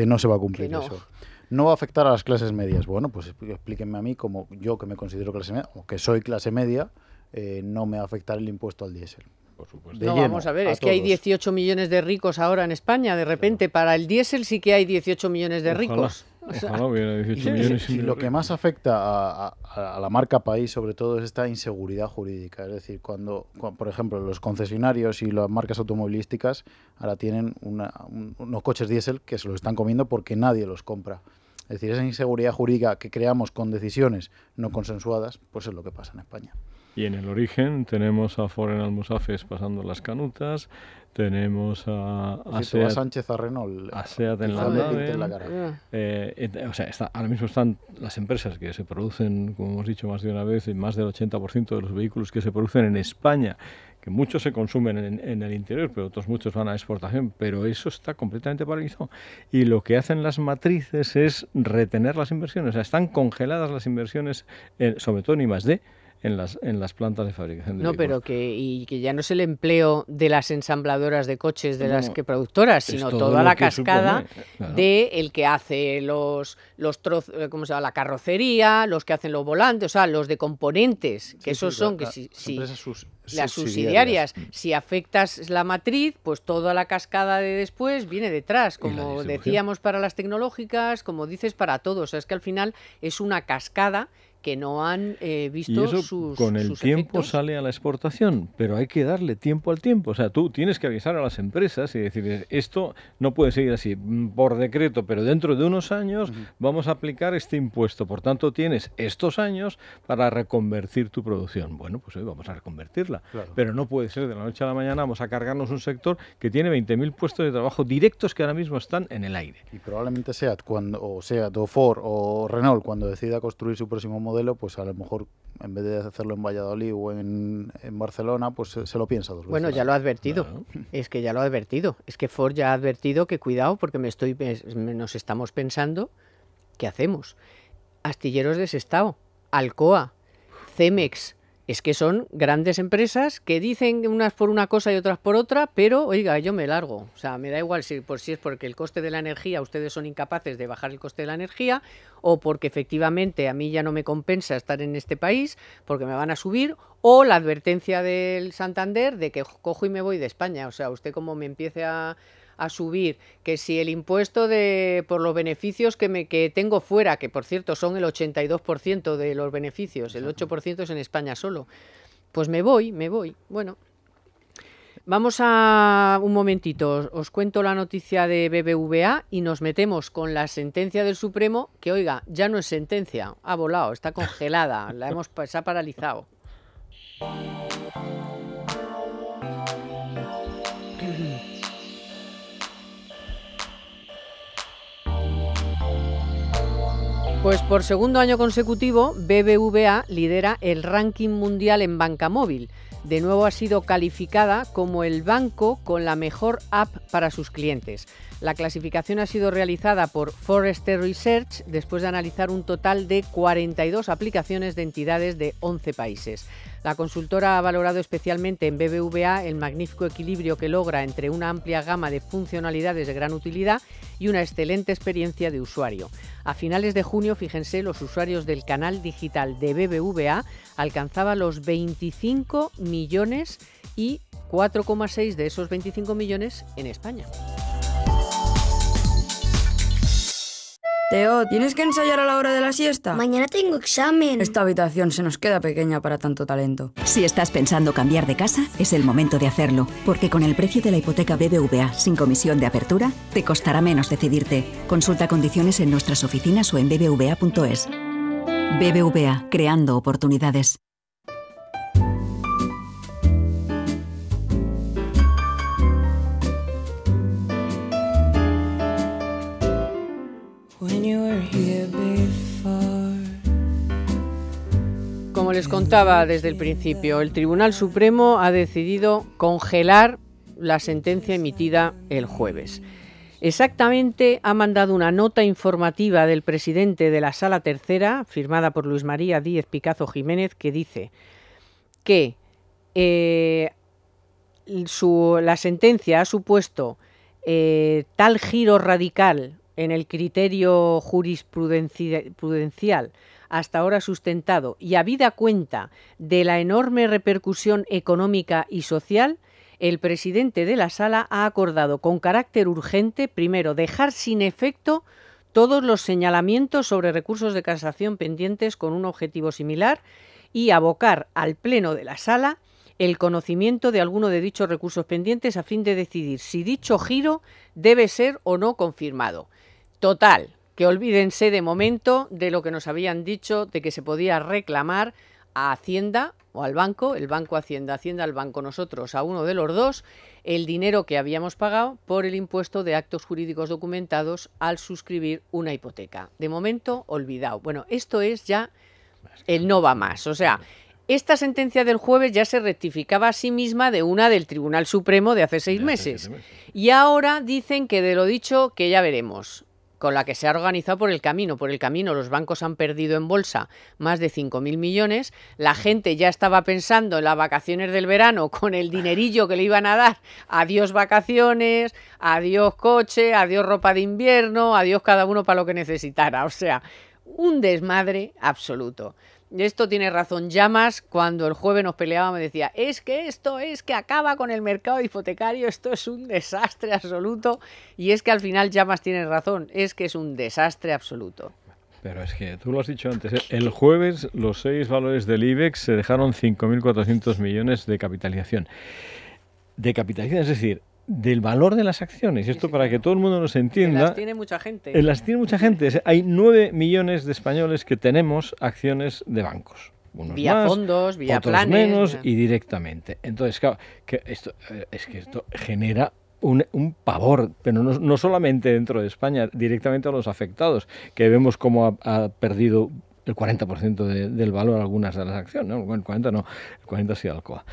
no se va a cumplir eso. ¿No va a afectar a las clases medias? Bueno, pues explíquenme a mí, como yo que me considero clase media, o que soy clase media, no me va a afectar el impuesto al diésel. Por supuesto. No, vamos a ver, es que hay 18 millones de ricos ahora en España, de repente, para el diésel sí que hay 18 millones de ricos. Ojalá hubiera 18 millones. Y lo que más afecta a la marca país, sobre todo, es esta inseguridad jurídica. Es decir, cuando por ejemplo, los concesionarios y las marcas automovilísticas ahora tienen unos coches diésel que se los están comiendo porque nadie los compra. Es decir, esa inseguridad jurídica que creamos con decisiones no consensuadas, pues es lo que pasa en España. Y en el origen tenemos a Foren Almusafes pasando las canutas, tenemos a Sánchez a Renault, a Seat en la cara. O sea, ahora mismo están las empresas que se producen, como hemos dicho más de una vez, más del 80% de los vehículos que se producen en España, que muchos se consumen en el interior, pero otros muchos van a exportación, pero eso está completamente paralizado. Y lo que hacen las matrices es retener las inversiones, o sea, están congeladas las inversiones, sobre todo en I+D, en las plantas de fabricación de vehículos. Pero que ya no es el empleo de las ensambladoras de coches, de las productoras, sino toda la cascada de el que hace los trozos, ¿cómo se llama? La carrocería, los que hacen los volantes, o sea, los de componentes, que esos son las subsidiarias. Si afectas la matriz, pues toda la cascada de después viene detrás, como decíamos para las tecnológicas, como dices para todos. O sea, es que al final es una cascada que no han visto y eso con el tiempo efectos. Sale a la exportación, pero hay que darle tiempo al tiempo. O sea, tú tienes que avisar a las empresas y decir, esto no puede seguir así por decreto, pero dentro de unos años vamos a aplicar este impuesto. Por tanto, tienes estos años para reconvertir tu producción. Bueno, pues hoy vamos a reconvertirla. Claro. Pero no puede ser de la noche a la mañana, vamos a cargarnos un sector que tiene 20.000 puestos de trabajo directos que ahora mismo están en el aire. Y probablemente Seat, o Ford o Renault, cuando decida construir su próximo modelo modelo, pues a lo mejor en vez de hacerlo en Valladolid o en Barcelona, pues se lo piensa 2 veces. Bueno, ya lo ha advertido. Claro. Es que ya lo ha advertido. Es que Ford ya ha advertido que cuidado porque nos estamos pensando ¿qué hacemos? Astilleros de Sestao, Alcoa, Cemex. Es que son grandes empresas que dicen unas por una cosa y otras por otra, pero, oiga, yo me largo. O sea, me da igual si es porque el coste de la energía, ustedes son incapaces de bajar el coste de la energía, o porque efectivamente a mí ya no me compensa estar en este país, porque me van a subir, o la advertencia del Santander de que cojo y me voy de España. O sea, usted como me empiece a subir, que si el impuesto por los beneficios que tengo fuera, que por cierto son el 82% de los beneficios, el 8% es en España solo, pues me voy. Bueno, vamos a un momentito, os cuento la noticia de BBVA y nos metemos con la sentencia del Supremo, que oiga, ya no es sentencia, ha volado, está congelada, se ha paralizado. Pues por segundo año consecutivo, BBVA lidera el ranking mundial en banca móvil. De nuevo ha sido calificada como el banco con la mejor app para sus clientes. La clasificación ha sido realizada por Forrester Research después de analizar un total de 42 aplicaciones de entidades de 11 países. La consultora ha valorado especialmente en BBVA el magnífico equilibrio que logra entre una amplia gama de funcionalidades de gran utilidad y una excelente experiencia de usuario. A finales de junio, fíjense, los usuarios del canal digital de BBVA alcanzaban los 25 millones y 4,6 de esos 25 millones en España. Teo, ¿tienes que ensayar a la hora de la siesta? Mañana tengo examen. Esta habitación se nos queda pequeña para tanto talento. Si estás pensando cambiar de casa, es el momento de hacerlo, porque con el precio de la hipoteca BBVA sin comisión de apertura, te costará menos decidirte. Consulta condiciones en nuestras oficinas o en bbva.es. BBVA, creando oportunidades. Como les contaba desde el principio, el Tribunal Supremo ha decidido congelar la sentencia emitida el jueves. Exactamente, ha mandado una nota informativa del presidente de la Sala Tercera, firmada por Luis María Díez Picazo Jiménez, que dice que la sentencia ha supuesto tal giro radical en el criterio jurisprudencial hasta ahora sustentado y habida cuenta de la enorme repercusión económica y social, el presidente de la Sala ha acordado con carácter urgente, primero, dejar sin efecto todos los señalamientos sobre recursos de casación pendientes con un objetivo similar y abocar al Pleno de la Sala el conocimiento de alguno de dichos recursos pendientes a fin de decidir si dicho giro debe ser o no confirmado. Total, que olvídense de momento de lo que nos habían dicho de que se podía reclamar a Hacienda o al banco, el banco Hacienda, Hacienda al banco, nosotros a uno de los dos, el dinero que habíamos pagado por el impuesto de actos jurídicos documentados al suscribir una hipoteca. De momento, olvidado. Bueno, esto es ya el no va más. O sea, esta sentencia del jueves ya se rectificaba a sí misma de una del Tribunal Supremo de hace 6 meses. Y ahora dicen que de lo dicho, que ya veremos. Con la que se ha organizado por el camino. Por el camino los bancos han perdido en bolsa más de 5.000 millones. La gente ya estaba pensando en las vacaciones del verano con el dinerillo que le iban a dar. Adiós vacaciones, adiós coche, adiós ropa de invierno, adiós cada uno para lo que necesitara. O sea, un desmadre absoluto. Esto tiene razón Llamas, cuando el jueves nos peleábamos, me decía, es que esto es que acaba con el mercado hipotecario, esto es un desastre absoluto, y es que al final Llamas tiene razón, es que es un desastre absoluto. Pero es que tú lo has dicho antes, el jueves los 6 valores del IBEX se dejaron 5.400 millones de capitalización. De capitalización, es decir, del valor de las acciones. Y esto, para que todo el mundo nos entienda. Las tiene mucha gente. Las tiene mucha gente. Hay 9 millones de españoles que tenemos acciones de bancos. Unos vía más, fondos, vía otros planes. menos y directamente. Entonces, claro, esto genera un pavor, pero no solamente dentro de España, directamente a los afectados, que vemos cómo ha perdido el 40% del valor algunas de las acciones, ¿no? Bueno, el 40 no, el 40 sí Alcoa.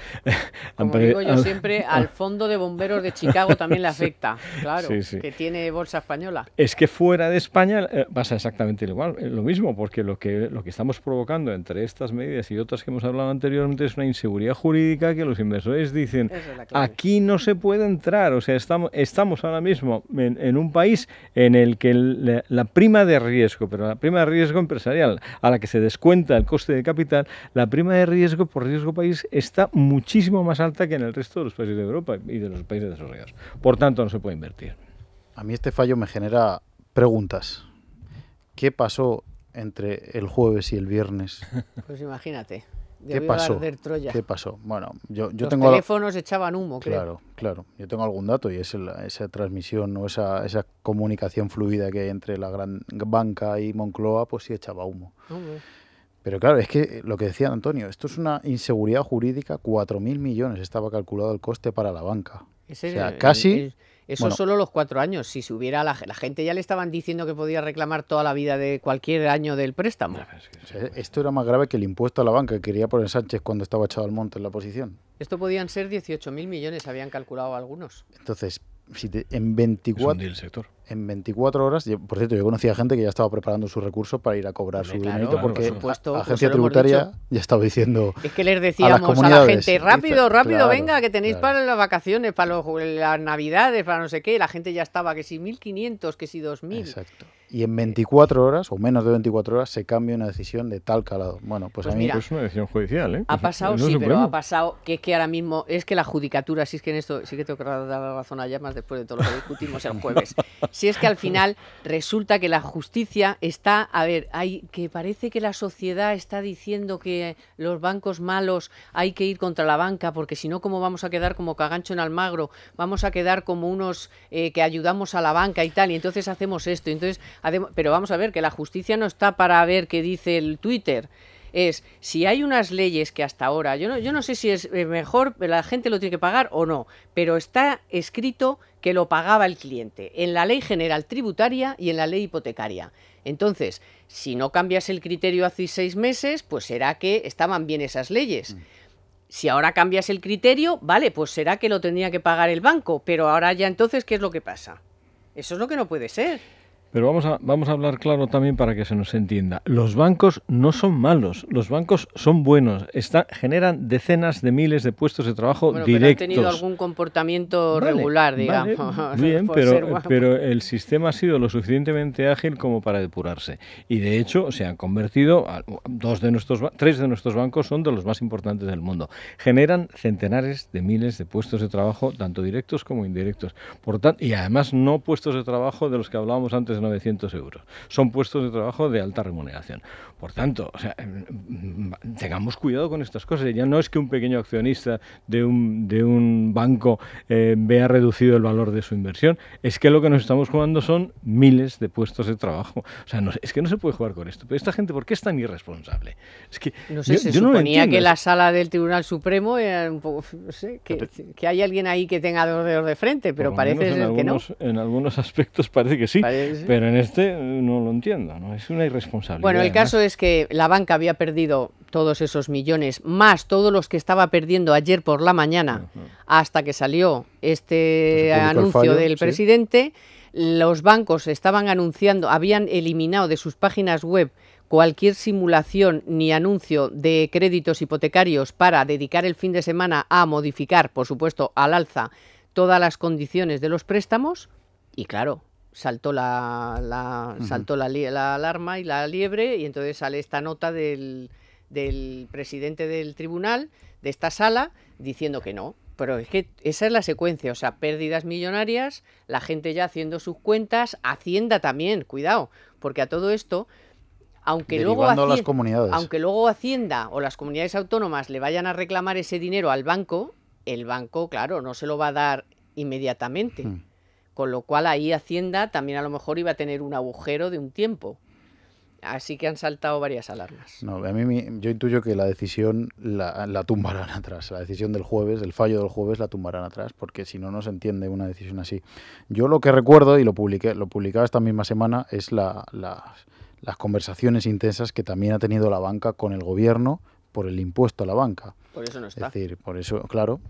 Como digo yo siempre, al fondo de bomberos de Chicago también le afecta, claro, sí. Que tiene bolsa española. Es que fuera de España pasa exactamente igual, lo mismo, porque lo que estamos provocando entre estas medidas y otras que hemos hablado anteriormente es una inseguridad jurídica que los inversores dicen, aquí no se puede entrar, o sea, estamos ahora mismo en un país en el que la prima de riesgo, pero la prima de riesgo empresarial, a la que se descuenta el coste de capital, la prima de riesgo por riesgo país está muchísimo más alta que en el resto de los países de Europa y de los países desarrollados. Por tanto, no se puede invertir. A mí este fallo me genera preguntas. ¿Qué pasó entre el jueves y el viernes? Pues imagínate. ¿Qué pasó? Troya. ¿Qué pasó? Bueno, yo los tengo... teléfonos echaban humo, creo. Claro. Yo tengo algún dato y es esa transmisión o esa comunicación fluida que hay entre la gran banca y Moncloa, pues sí echaba humo. Pero claro, es que lo que decía Antonio, esto es una inseguridad jurídica, 4.000 millones estaba calculado el coste para la banca. Casi... Eso solo los 4 años. Si se hubiera la gente ya le estaban diciendo que podía reclamar toda la vida de cualquier año del préstamo. Esto era más grave que el impuesto a la banca que quería poner Sánchez cuando estaba echado al monte en la oposición. Esto podían ser 18.000 millones, habían calculado algunos. Entonces, en 24 horas, por cierto, yo conocía gente que ya estaba preparando su recurso para ir a cobrar su dinerito, porque la agencia tributaria ya estaba diciendo... Es que les decíamos a la gente, rápido, venga, que tenéis para las vacaciones, para las navidades, para no sé qué, la gente ya estaba que si 1.500, que si 2.000. Exacto. Y en 24 horas, o menos de 24 horas, se cambia una decisión de tal calado. Bueno, pues a mí... Mira, es una decisión judicial, ¿eh? Ha pasado, sí, pero ha pasado que es que ahora mismo, es que la judicatura, si es que en esto sí que tengo que dar la razón a Llamas después de todo lo que discutimos el jueves, si es que al final resulta que la justicia está, que parece que la sociedad está diciendo que los bancos malos hay que ir contra la banca, porque si no, ¿cómo vamos a quedar como Cagancho en Almagro? Vamos a quedar como unos que ayudamos a la banca y tal, y entonces hacemos esto, entonces... Pero vamos a ver, que la justicia no está para ver qué dice el Twitter. Es, si hay unas leyes que hasta ahora, yo no sé si es mejor, la gente lo tiene que pagar o no, pero está escrito que lo pagaba el cliente, en la Ley General Tributaria y en la Ley Hipotecaria. Entonces, si no cambias el criterio hace 6 meses, pues será que estaban bien esas leyes. Si ahora cambias el criterio, vale, pues será que lo tendría que pagar el banco, pero ahora ya entonces, ¿qué es lo que pasa? Eso es lo que no puede ser. Pero vamos a hablar claro también para que se nos entienda. Los bancos no son malos, los bancos son buenos, generan decenas de miles de puestos de trabajo directos. Pero han tenido algún comportamiento regular, digamos. Bien, pero el sistema ha sido lo suficientemente ágil como para depurarse. Y de hecho se han convertido, 3 de nuestros bancos son de los más importantes del mundo. Generan centenares de miles de puestos de trabajo, tanto directos como indirectos. Por tanto, y además no puestos de trabajo de los que hablábamos antes de 900 euros. Son puestos de trabajo de alta remuneración. Por tanto, tengamos cuidado con estas cosas. Ya no es que un pequeño accionista de un banco vea reducido el valor de su inversión, es que lo que nos estamos jugando son miles de puestos de trabajo. O sea, es que no se puede jugar con esto. Pero esta gente, ¿por qué es tan irresponsable? Es que no sé, se suponía que la sala del Tribunal Supremo era un poco, no sé, que hay alguien ahí que tenga 2 dedos de frente, pero parece que no. En algunos aspectos parece que sí. Pero en este no lo entiendo, ¿no? Es una irresponsabilidad. Bueno, el caso es que la banca había perdido todos esos millones, más todos los que estaba perdiendo ayer por la mañana, hasta que salió este anuncio del presidente. Los bancos estaban anunciando, habían eliminado de sus páginas web cualquier simulación ni anuncio de créditos hipotecarios para dedicar el fin de semana a modificar, por supuesto, al alza todas las condiciones de los préstamos. Y claro, saltó la alarma y la liebre, y entonces sale esta nota del presidente del tribunal, de esta sala, diciendo que no. Pero es que esa es la secuencia, o sea, pérdidas millonarias, la gente ya haciendo sus cuentas, Hacienda también, cuidado, porque a todo esto, aunque luego Hacienda o las comunidades autónomas le vayan a reclamar ese dinero al banco, el banco, claro, no se lo va a dar inmediatamente. Con lo cual ahí Hacienda también a lo mejor iba a tener un agujero de un tiempo. Así que han saltado varias alarmas. No, yo intuyo que la decisión la tumbarán atrás. La decisión del jueves, el fallo del jueves, la tumbarán atrás, porque si no se entiende una decisión así. Yo lo que recuerdo, y lo publicaba esta misma semana, es la las conversaciones intensas que también ha tenido la banca con el gobierno por el impuesto a la banca. Por eso no está. Es decir, por eso, claro,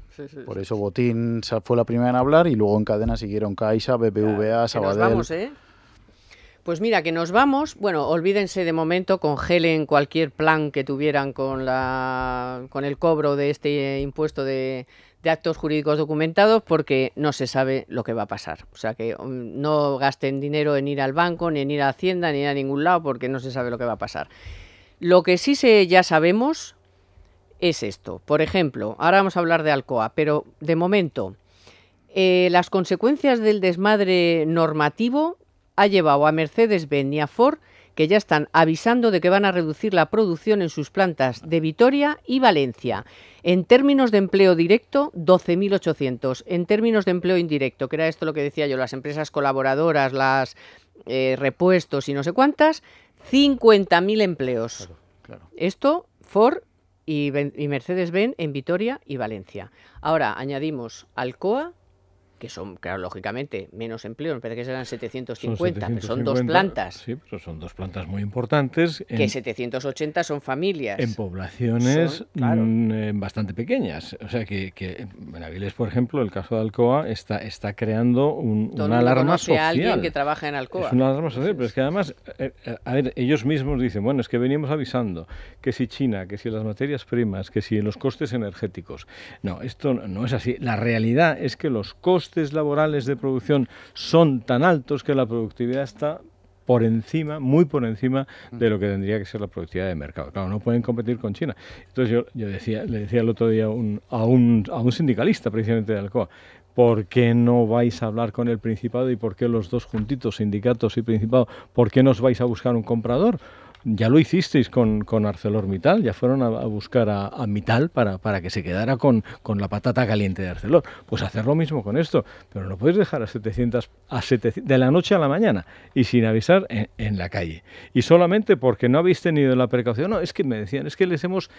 por eso sí. Botín fue la primera en hablar y luego en cadena siguieron Caixa, BBVA, claro, Sabadell. Nos vamos, ¿eh? Pues mira, que nos vamos. Bueno, olvídense de momento, congelen cualquier plan que tuvieran con el cobro de este impuesto de actos jurídicos documentados, porque no se sabe lo que va a pasar. O sea, que no gasten dinero en ir al banco, ni en ir a Hacienda, ni a ningún lado, porque no se sabe lo que va a pasar. Lo que sí ya sabemos es esto. Por ejemplo, ahora vamos a hablar de Alcoa, pero de momento, las consecuencias del desmadre normativo ha llevado a Mercedes-Benz y a Ford, que ya están avisando de que van a reducir la producción en sus plantas de Vitoria y Valencia. En términos de empleo directo, 12.800. En términos de empleo indirecto, que era esto lo que decía yo, las empresas colaboradoras, las repuestos y no sé cuántas, 50.000 empleos. Claro. Esto, Ford y Mercedes-Benz en Vitoria y Valencia. Ahora añadimos Alcoa, que son, claro, lógicamente, menos empleos, me parece que serán 750, pero son 2 plantas. Sí, pero son 2 plantas muy importantes. Que 780 son familias. En poblaciones claro, bastante pequeñas. O sea que en Avilés, por ejemplo, el caso de Alcoa está creando una alarma social. A alguien que trabaja en Alcoa. Es una alarma social, pero es que además, a ver, ellos mismos dicen, bueno, es que venimos avisando que si China, que si las materias primas, que si los costes energéticos. No, esto no es así. La realidad es que los costes laborales de producción son tan altos que la productividad está por encima, muy por encima de lo que tendría que ser la productividad de mercado. Claro, no pueden competir con China. Entonces yo le decía el otro día a un sindicalista precisamente de Alcoa, ¿por qué no vais a hablar con el Principado y por qué los dos juntitos, sindicatos y Principado, por qué nos vais a buscar un comprador? Ya lo hicisteis con ArcelorMittal, ya fueron a buscar a Mittal para que se quedara con la patata caliente de Arcelor. Pues hacer lo mismo con esto, pero no podéis dejar a 700 de la noche a la mañana y sin avisar en la calle. Y solamente porque no habéis tenido la precaución. No, es que me decían, es que hemos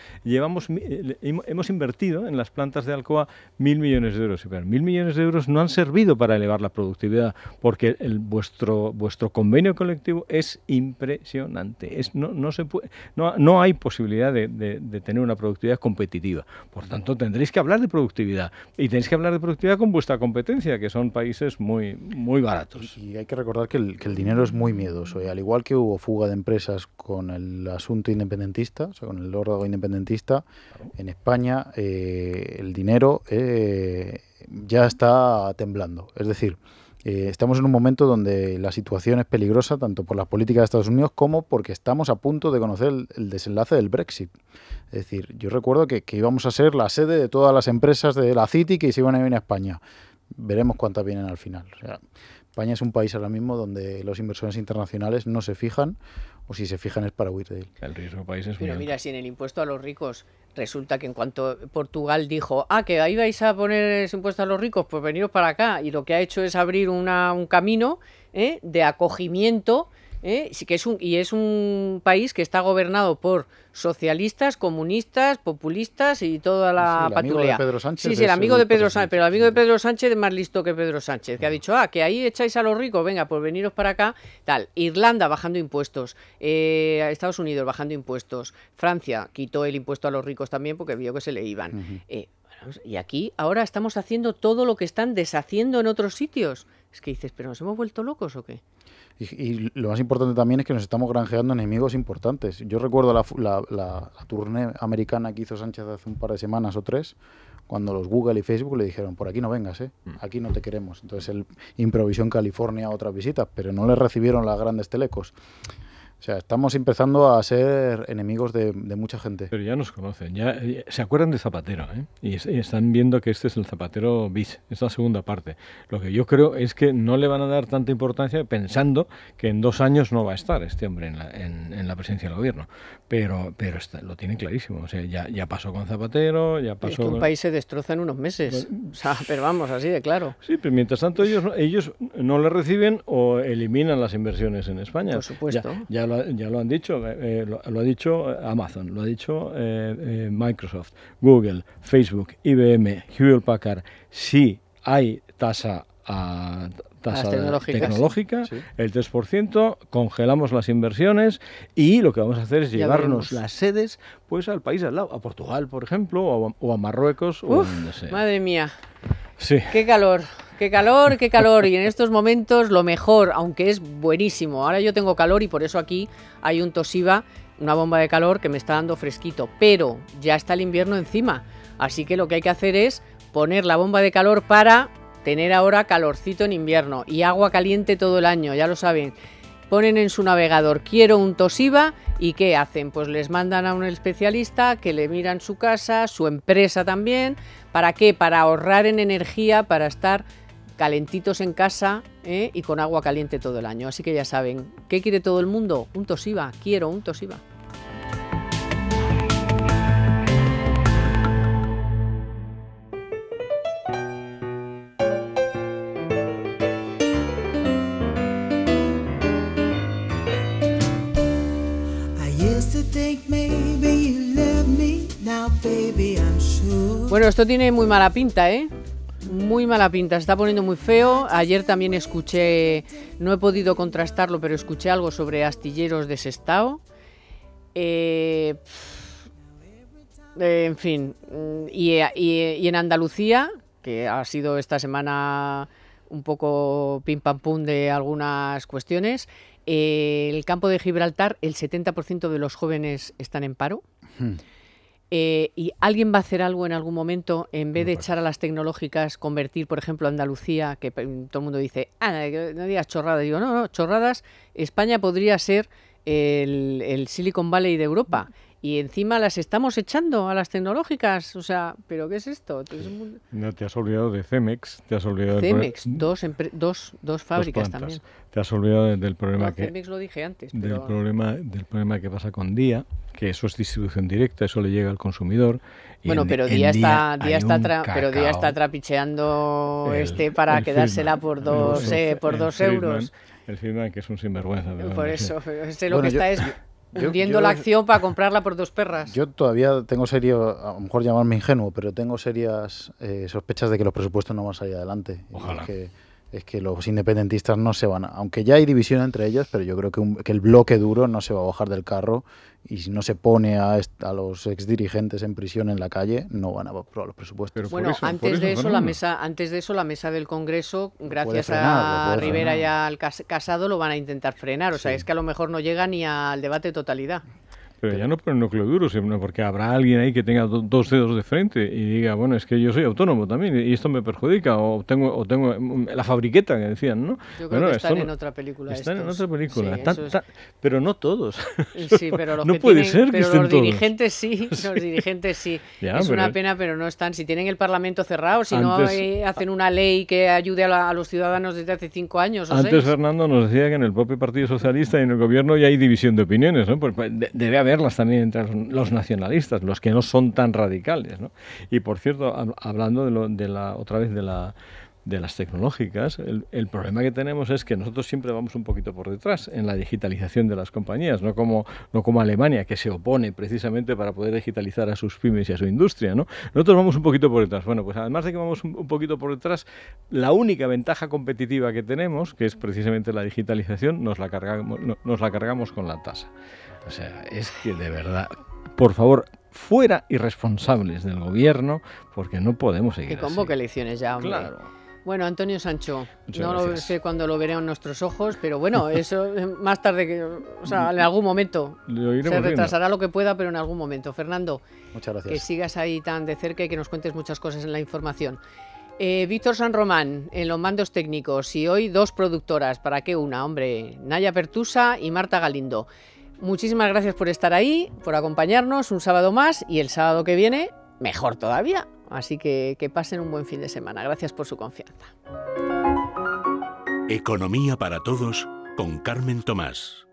invertido en las plantas de Alcoa 1.000 millones de euros. Pero 1.000 millones de euros no han servido para elevar la productividad, porque vuestro convenio colectivo es impresionante. No hay posibilidad de tener una productividad competitiva. Por tanto, tendréis que hablar de productividad y tenéis que hablar de productividad con vuestra competencia, que son países muy, muy baratos. Y hay que recordar que el dinero es muy miedoso. Y al igual que hubo fuga de empresas con el asunto independentista, o sea, con el órdago independentista, claro, en España el dinero ya está temblando. Es decir, estamos en un momento donde la situación es peligrosa tanto por las políticas de Estados Unidos como porque estamos a punto de conocer el desenlace del Brexit. Es decir, yo recuerdo que íbamos a ser la sede de todas las empresas de la City que se iban a venir a España. Veremos cuántas vienen al final. O sea, España es un país ahora mismo donde los inversores internacionales no se fijan, o si se fijan es para huir de él. El riesgo de país es Pero muy mira, alto. si en el impuesto a los ricos resulta que en cuanto Portugal dijo, que ahí vais a poner ese impuesto a los ricos, pues veniros para acá, y lo que ha hecho es abrir un camino de acogimiento, y es un país que está gobernado por socialistas, comunistas, populistas y toda la patulea. El amigo de Pedro Sánchez. Sí, el amigo de Pedro Sánchez, pero el amigo de Pedro Sánchez es más listo que Pedro Sánchez, que ha dicho, que ahí echáis a los ricos, venga, pues veniros para acá, tal. Irlanda bajando impuestos, Estados Unidos bajando impuestos, Francia quitó el impuesto a los ricos también porque vio que se le iban. Y aquí ahora estamos haciendo todo lo que están deshaciendo en otros sitios. Es que dices, ¿pero nos hemos vuelto locos o qué? Y lo más importante también es que nos estamos granjeando enemigos importantes. Yo recuerdo la tournée americana que hizo Sánchez hace un par de semanas o 3, cuando los Google y Facebook le dijeron, por aquí no vengas, aquí no te queremos. Entonces él improvisó en California otras visitas, pero no le recibieron las grandes telecos. O sea, estamos empezando a ser enemigos de mucha gente. Pero ya nos conocen, ya se acuerdan de Zapatero, y están viendo que este es el Zapatero bis, es la segunda parte. Lo que yo creo es que no le van a dar tanta importancia pensando que en 2 años no va a estar este hombre en la presidencia del gobierno. Pero lo tiene clarísimo, o sea, ya pasó con Zapatero, ya pasó... Es que un país se destroza en unos meses, o sea, pero vamos, así de claro. Sí, pero mientras tanto ellos no le reciben o eliminan las inversiones en España. Por supuesto. Ya lo han dicho, lo ha dicho Amazon, lo ha dicho Microsoft, Google, Facebook, IBM, Hewlett Packard. Sí hay tasa tasa tecnológica, sí. El 3%, congelamos las inversiones y lo que vamos a hacer es llevarnos las sedes pues al país al lado, a Portugal, por ejemplo, o a Marruecos. O donde sea. Madre mía. Sí. Qué calor, qué calor, qué calor. Y en estos momentos lo mejor, aunque es buenísimo. Ahora yo tengo calor y por eso aquí hay un Toshiba, una bomba de calor que me está dando fresquito. Pero ya está el invierno encima. Así que lo que hay que hacer es poner la bomba de calor para tener ahora calorcito en invierno y agua caliente todo el año, ya lo saben. Ponen en su navegador, quiero un Toshiba, y ¿qué hacen? Pues les mandan a un especialista que le miran su casa, su empresa también. ¿Para qué? Para ahorrar en energía, para estar calentitos en casa y con agua caliente todo el año. Así que ya saben, ¿qué quiere todo el mundo? Un Toshiba, quiero un Toshiba. Bueno, esto tiene muy mala pinta, ¿eh? Muy mala pinta, se está poniendo muy feo. Ayer también escuché, no he podido contrastarlo, pero escuché algo sobre astilleros de Sestao. En fin, y en Andalucía, que ha sido esta semana un poco pim pam pum de algunas cuestiones, el campo de Gibraltar, el 70% de los jóvenes están en paro. Y alguien va a hacer algo en algún momento, en vez de echar a las tecnológicas, convertir, por ejemplo, a Andalucía, que todo el mundo dice, no digas chorradas. Digo, no, chorradas. España podría ser el Silicon Valley de Europa. Y encima las estamos echando a las tecnológicas. O sea, ¿pero qué es esto? No te has olvidado de Cemex, te has olvidado Cemex, dos fábricas también. Te has olvidado del problema Cemex lo dije antes, del problema que pasa con Día, que eso es distribución directa, eso le llega al consumidor. Bueno, pero Día está trapicheando para quedársela por 2 euros. El Friedman, que es un sinvergüenza. Por eso, lo que está es hundiendo la acción para comprarla por 2 perras. Yo todavía tengo a lo mejor llamarme ingenuo, pero tengo serias sospechas de que los presupuestos no van a salir adelante. Ojalá. Es que los independentistas no se van aunque ya hay división entre ellos, pero yo creo que el bloque duro no se va a bajar del carro, y si no se pone a los exdirigentes en prisión en la calle, no van a aprobar los presupuestos. Bueno, antes de eso la mesa del Congreso, gracias a Rivera y al Casado, lo van a intentar frenar. O sea, es que a lo mejor no llega ni al debate de totalidad. Pero ya no por el núcleo duro, sino porque habrá alguien ahí que tenga 2 dedos de frente y diga, bueno, es que yo soy autónomo también y esto me perjudica, o tengo la fabriqueta que decían, ¿no? Yo creo que están en otra película. Están en otra película, Sí, pero no todos. Sí, pero los no que puede tienen, ser que pero estén los todos. Dirigentes sí, los dirigentes sí. Ya, es una pena, pero no están. Si tienen el Parlamento cerrado, si no hacen una ley que ayude a los ciudadanos desde hace 5 años o 6. Antes Fernando nos decía que en el propio Partido Socialista y en el Gobierno ya hay división de opiniones, ¿no? Pues debe haberlas también entre los nacionalistas, los que no son tan radicales, ¿no? Y por cierto, hablando otra vez de las tecnológicas, el problema que tenemos es que nosotros siempre vamos un poquito por detrás en la digitalización de las compañías, no como Alemania, que se opone precisamente para poder digitalizar a sus pymes y a su industria, ¿no? Nosotros vamos un poquito por detrás. Bueno, pues además de que vamos un poquito por detrás, la única ventaja competitiva que tenemos, que es precisamente la digitalización, nos la cargamos con la tasa. O sea, es que de verdad, por favor, fuera irresponsables del gobierno, porque no podemos seguir así. Que convoque elecciones ya, hombre. Claro. Bueno, Antonio Sancho, Muchas no gracias. lo sé cuándo lo veré en nuestros ojos, pero bueno, eso más tarde, en algún momento. Se retrasará lo que pueda, pero en algún momento. Fernando, muchas gracias. Que sigas ahí tan de cerca y que nos cuentes muchas cosas en la información. Víctor San Román, en los mandos técnicos, y hoy 2 productoras. ¿Para qué una? Hombre, Naya Pertusa y Marta Galindo. Muchísimas gracias por estar ahí, por acompañarnos un sábado más, y el sábado que viene, mejor todavía. Así que pasen un buen fin de semana. Gracias por su confianza. Economía para todos con Carmen Tomás.